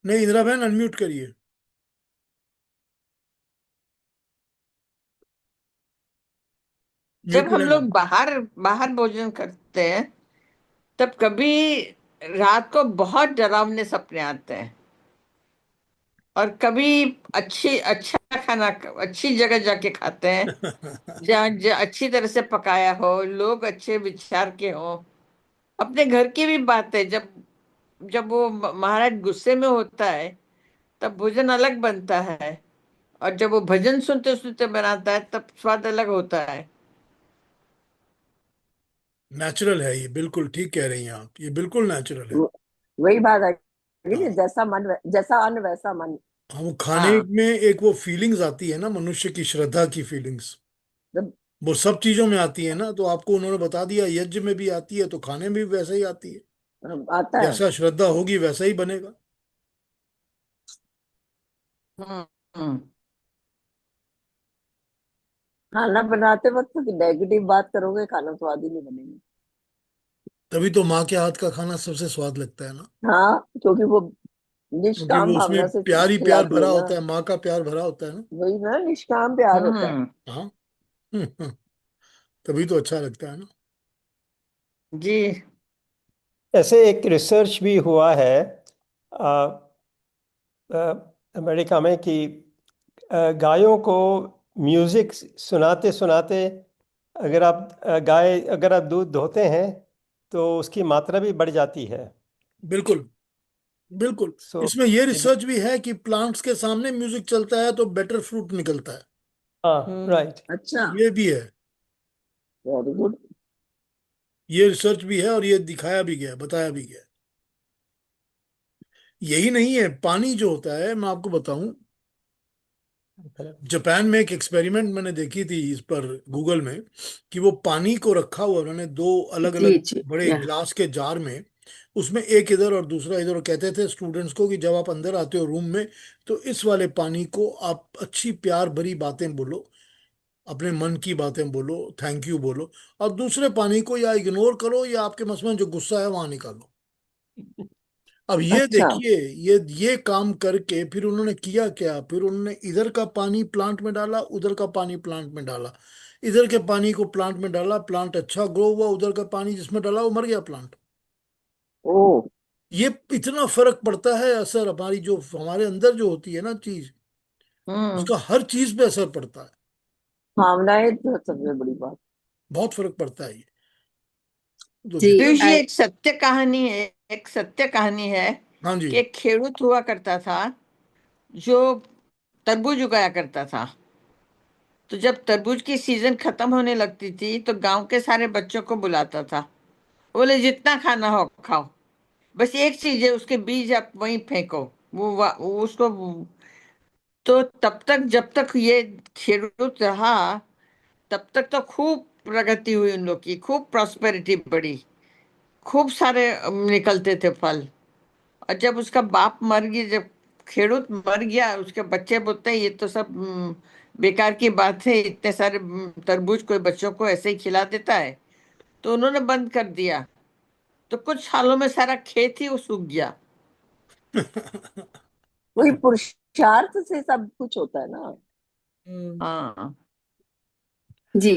नहीं इंदिरा बहन, अनम्यूट करिए। म्यूट जब में हम हैं लोग आप। बाहर बाहर भोजन करते हैं तब कभी रात को बहुत डरावने सपने आते हैं, और कभी अच्छा खाना अच्छी जगह जाके खाते हैं जहाँ अच्छी तरह से पकाया हो, लोग अच्छे विचार के हो। अपने घर की भी बात है, जब जब वो महाराज गुस्से में होता है तब भोजन अलग बनता है, और जब वो भजन सुनते सुनते बनाता है तब स्वाद अलग होता है। नेचुरल है ये, बिल्कुल ठीक कह रही हैं आप, ये बिल्कुल नेचुरल है। वही बात है कि हाँ जैसा अन्न वैसा मन। हम खाने हाँ में एक वो फीलिंग्स आती है ना, मनुष्य की श्रद्धा की फीलिंग्स, जब वो सब चीजों में आती है ना। तो आपको उन्होंने बता दिया यज्ञ में भी आती है, तो खाने में भी वैसा ही आती है। आता है। जैसा श्रद्धा होगी वैसा ही बनेगा। हम्म हम्म, खाना बनाते वक्त नेगेटिव बात करोगे, खाना स्वाद ही नहीं बनेगा। तभी तो माँ के हाथ का खाना सबसे स्वाद लगता है ना, हाँ, क्योंकि वो क्योंकि निष्काम वो उसमें भावना से प्यार ही प्यार खिलाती है भरा ना। होता है, माँ का प्यार भरा होता है ना। वही ना, निष्काम प्यार होता है। हम्म, हाँ। तभी तो अच्छा लगता है ना। जी ऐसे एक रिसर्च भी हुआ है आ, अमेरिका में कि गायों को म्यूजिक सुनाते सुनाते अगर आप दूध धोते हैं तो उसकी मात्रा भी बढ़ जाती है। बिल्कुल, बिल्कुल। सो इसमें ये रिसर्च भी है कि प्लांट्स के सामने म्यूजिक चलता है तो बेटर फ्रूट निकलता है। हाँ, हम्म राइट। अच्छा, ये भी है। Very good. ये रिसर्च भी है और ये दिखाया भी गया, बताया भी गया। यही नहीं है, पानी जो होता है, मैं आपको बताऊं, जापान में एक एक्सपेरिमेंट मैंने देखी थी इस पर, गूगल में, कि वो पानी को रखा हुआ उन्होंने दो अलग जी अलग जी, बड़े या ग्लास के जार में। उसमें एक इधर और दूसरा इधर, और कहते थे स्टूडेंट्स को कि जब आप अंदर आते हो रूम में, तो इस वाले पानी को आप अच्छी प्यार भरी बातें बोलो, अपने मन की बातें बोलो, थैंक यू बोलो। और दूसरे पानी को या इग्नोर करो, या आपके मन में जो गुस्सा है वहां निकालो। अब ये अच्छा। देखिए, ये काम करके फिर उन्होंने किया क्या, फिर उन्होंने इधर का पानी प्लांट में डाला, उधर का पानी प्लांट में डाला, इधर के पानी को प्लांट में डाला, प्लांट अच्छा ग्रो हुआ, उधर का पानी जिसमें डाला वो मर गया प्लांट। ओ, ये इतना फर्क पड़ता है असर, हमारी जो हमारे अंदर जो होती है ना चीज, हम्म उसका हर चीज पे असर पड़ता है। भावनाएं तो सबसे बड़ी बात। बहुत फर्क पड़ता है ये। तो जी, ध्यान। पीयूष जी, एक सत्य कहानी है, एक सत्य कहानी है हाँ जी। कि एक खेडूत हुआ करता था जो तरबूज उगाया करता था। तो जब तरबूज की सीजन खत्म होने लगती थी तो गांव के सारे बच्चों को बुलाता था। बोले जितना खाना हो खाओ, बस एक चीज है, उसके बीज आप वहीं फेंको। वो उसको, तो तब तक जब तक ये खेडूत रहा तब तक तो खूब प्रगति हुई उन लोग की, खूब प्रॉस्पेरिटी बढ़ी, खूब सारे निकलते थे फल। और जब उसका बाप मर गया, जब खेडूत मर गया, उसके बच्चे बोलते हैं ये तो सब बेकार की बात है, इतने सारे तरबूज कोई बच्चों को ऐसे ही खिला देता है। तो उन्होंने बंद कर दिया। तो कुछ सालों में सारा खेत ही वो सूख गया। वही पुरुषार्थ से सब कुछ होता है ना। हाँ जी,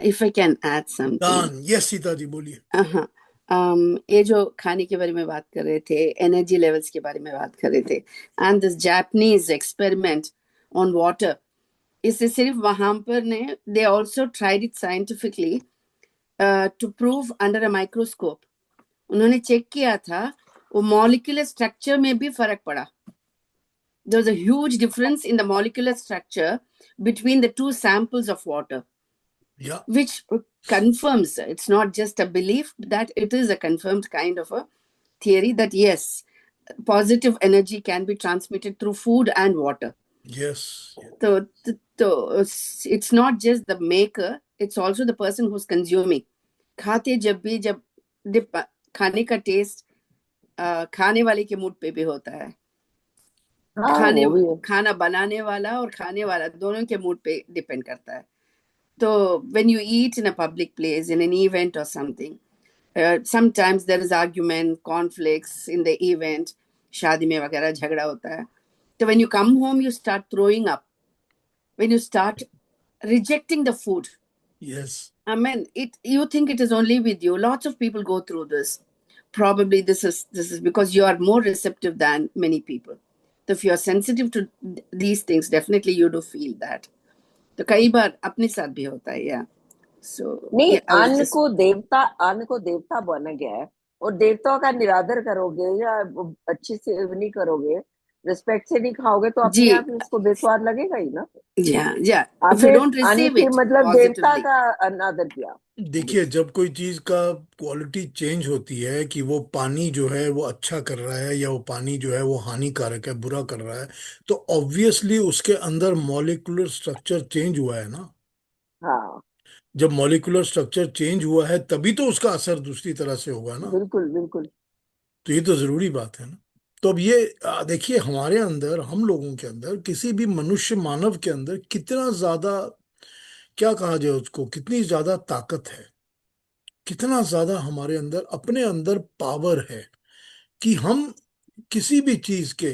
if I can add something. दान, यस सीता जी बोलिए। हाँ, ये जो खाने के बारे में बात कर रहे थे, एनर्जी लेवल्स के बारे में बात कर रहे थे, and this Japanese experiment on water, इससे सिर्फ वहां पर ने they also tried it scientifically to prove under a microscope. उन्होंने चेक किया था, वो मॉलिक्यूलर स्ट्रक्चर में भी फर्क पड़ा। There's a huge difference in the molecular structure between the two samples of water, या which confirms, it's not just a belief, that it is a confirmed kind of a theory that yes, positive energy can be transmitted through food and water. Yes. So it's not just the maker, it's also the person who's consuming. खाते जब भी, जब खाने का test खाने वाले के mood पे भी होता है। हाँ, वो भी है। खाना बनाने वाला और खाने वाला दोनों के मूड पे डिपेंड करता है। तो when you eat in a public place, in an event or something, sometimes there is argument, conflicts in the event, शादी में वगैरह झगड़ा होता है। तो when you come home, you start throwing up, when you start rejecting the food. Yes. I mean, you think it is only with you. Lots of people go through this. Probably this is because you are more receptive than many people. So if you are sensitive to these things, definitely you do feel that. तो कई बार अपने साथ भी होता है, yeah. So नहीं, yeah, I was just अन्न को देवता बना गया है, और देवताओं का निरादर करोगे या अच्छे से नहीं करोगे, रिस्पेक्ट से नहीं खाओगे तो अपने जी, आप ही उसको बेस्वाद लगेगा ही ना। yeah. If आपने you don't अन्न receive की it मतलब देवता positively, का अनादर किया। देखिए, जब कोई चीज का क्वालिटी चेंज होती है कि वो पानी जो है वो अच्छा कर रहा है या वो पानी जो है वो हानिकारक है, बुरा कर रहा है, तो ऑब्वियसली उसके अंदर मॉलिक्यूलर स्ट्रक्चर चेंज हुआ है ना। हाँ जब मॉलिक्यूलर स्ट्रक्चर चेंज हुआ है तभी तो उसका असर दूसरी तरह से होगा ना। बिल्कुल बिल्कुल। तो ये तो जरूरी बात है ना। तो अब ये देखिए, हमारे अंदर, हम लोगों के अंदर, किसी भी मनुष्य मानव के अंदर कितना ज्यादा, क्या कहा जाए उसको, कितनी ज्यादा ताकत है, कितना ज्यादा हमारे अंदर, अपने अंदर पावर है कि हम किसी भी चीज के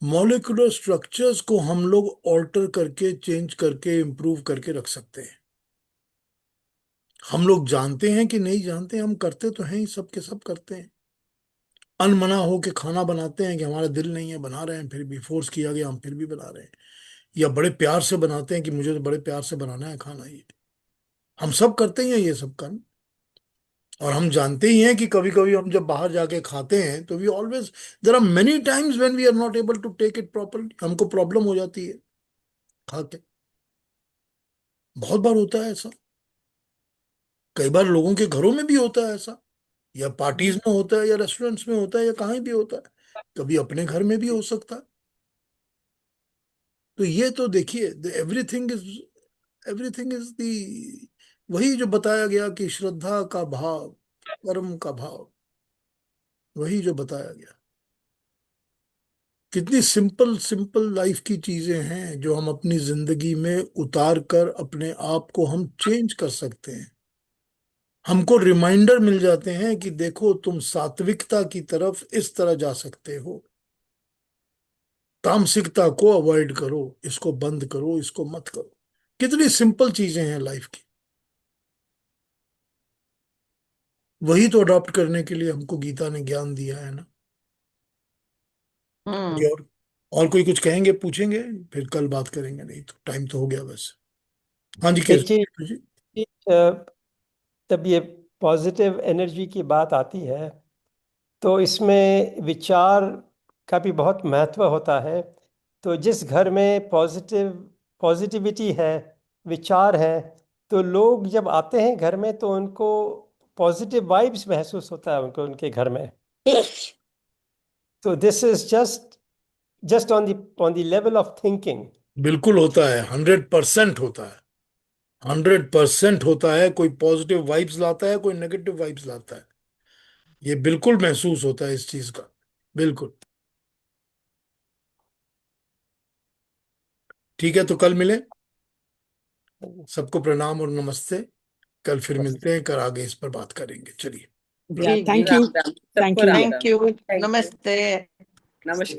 मॉलिक्यूलर स्ट्रक्चर्स को हम लोग ऑल्टर करके, चेंज करके, इंप्रूव करके रख सकते हैं। हम लोग जानते हैं कि नहीं जानते, हम करते तो हैं ही, सब के सब करते हैं। अनमना हो के खाना बनाते हैं कि हमारा दिल नहीं है, बना रहे हैं, फिर भी फोर्स किया गया हम फिर भी बना रहे हैं। या बड़े प्यार से बनाते हैं कि मुझे तो बड़े प्यार से बनाना है खाना, ये हम सब करते ही हैं ये सब काम। और हम जानते ही हैं कि कभी कभी हम जब बाहर जाके खाते हैं तो we always, there are many times when we are not able to take it properly, हमको प्रॉब्लम हो जाती है खा के। बहुत बार होता है ऐसा, कई बार लोगों के घरों में भी होता है ऐसा, या पार्टीज में होता है, या रेस्टोरेंट्स में होता है, या कहीं भी होता है, कभी अपने घर में भी हो सकता है। तो ये तो देखिए, एवरीथिंग इज दी, वही जो बताया गया कि श्रद्धा का भाव, कर्म का भाव, वही जो बताया गया। कितनी सिंपल सिंपल लाइफ की चीजें हैं जो हम अपनी जिंदगी में उतार कर अपने आप को हम चेंज कर सकते हैं। हमको रिमाइंडर मिल जाते हैं कि देखो, तुम सात्विकता की तरफ इस तरह जा सकते हो, तामसिकता को अवॉइड करो, इसको बंद करो, इसको मत करो। कितनी सिंपल चीजें हैं लाइफ की, वही तो अडॉप्ट करने के लिए हमको गीता ने ज्ञान दिया है ना। जी, और कोई कुछ कहेंगे, पूछेंगे, फिर कल बात करेंगे, नहीं तो टाइम तो हो गया बस। हाँ जी, एक कैसे चीज, जी। तब ये पॉजिटिव एनर्जी की बात आती है तो इसमें विचार का भी बहुत महत्व होता है। तो जिस घर में पॉजिटिविटी है, विचार है, तो लोग जब आते हैं घर में तो उनको पॉजिटिव वाइब्स महसूस होता है उनको, उनके घर में। तो this is just on the level of thinking. बिल्कुल होता है, 100% होता है, 100% होता है। कोई पॉजिटिव वाइब्स लाता है, कोई नेगेटिव वाइब्स लाता है, ये बिल्कुल महसूस होता है इस चीज का, बिल्कुल। ठीक है, तो कल मिले। सबको प्रणाम और नमस्ते। कल फिर मिलते हैं, कल आगे इस पर बात करेंगे। चलिए, Yeah, जी जी, thank Ram you. Ram, Thank सबको you. Ram thank Ram. You, Thank you. नमस्ते। नमस्कार।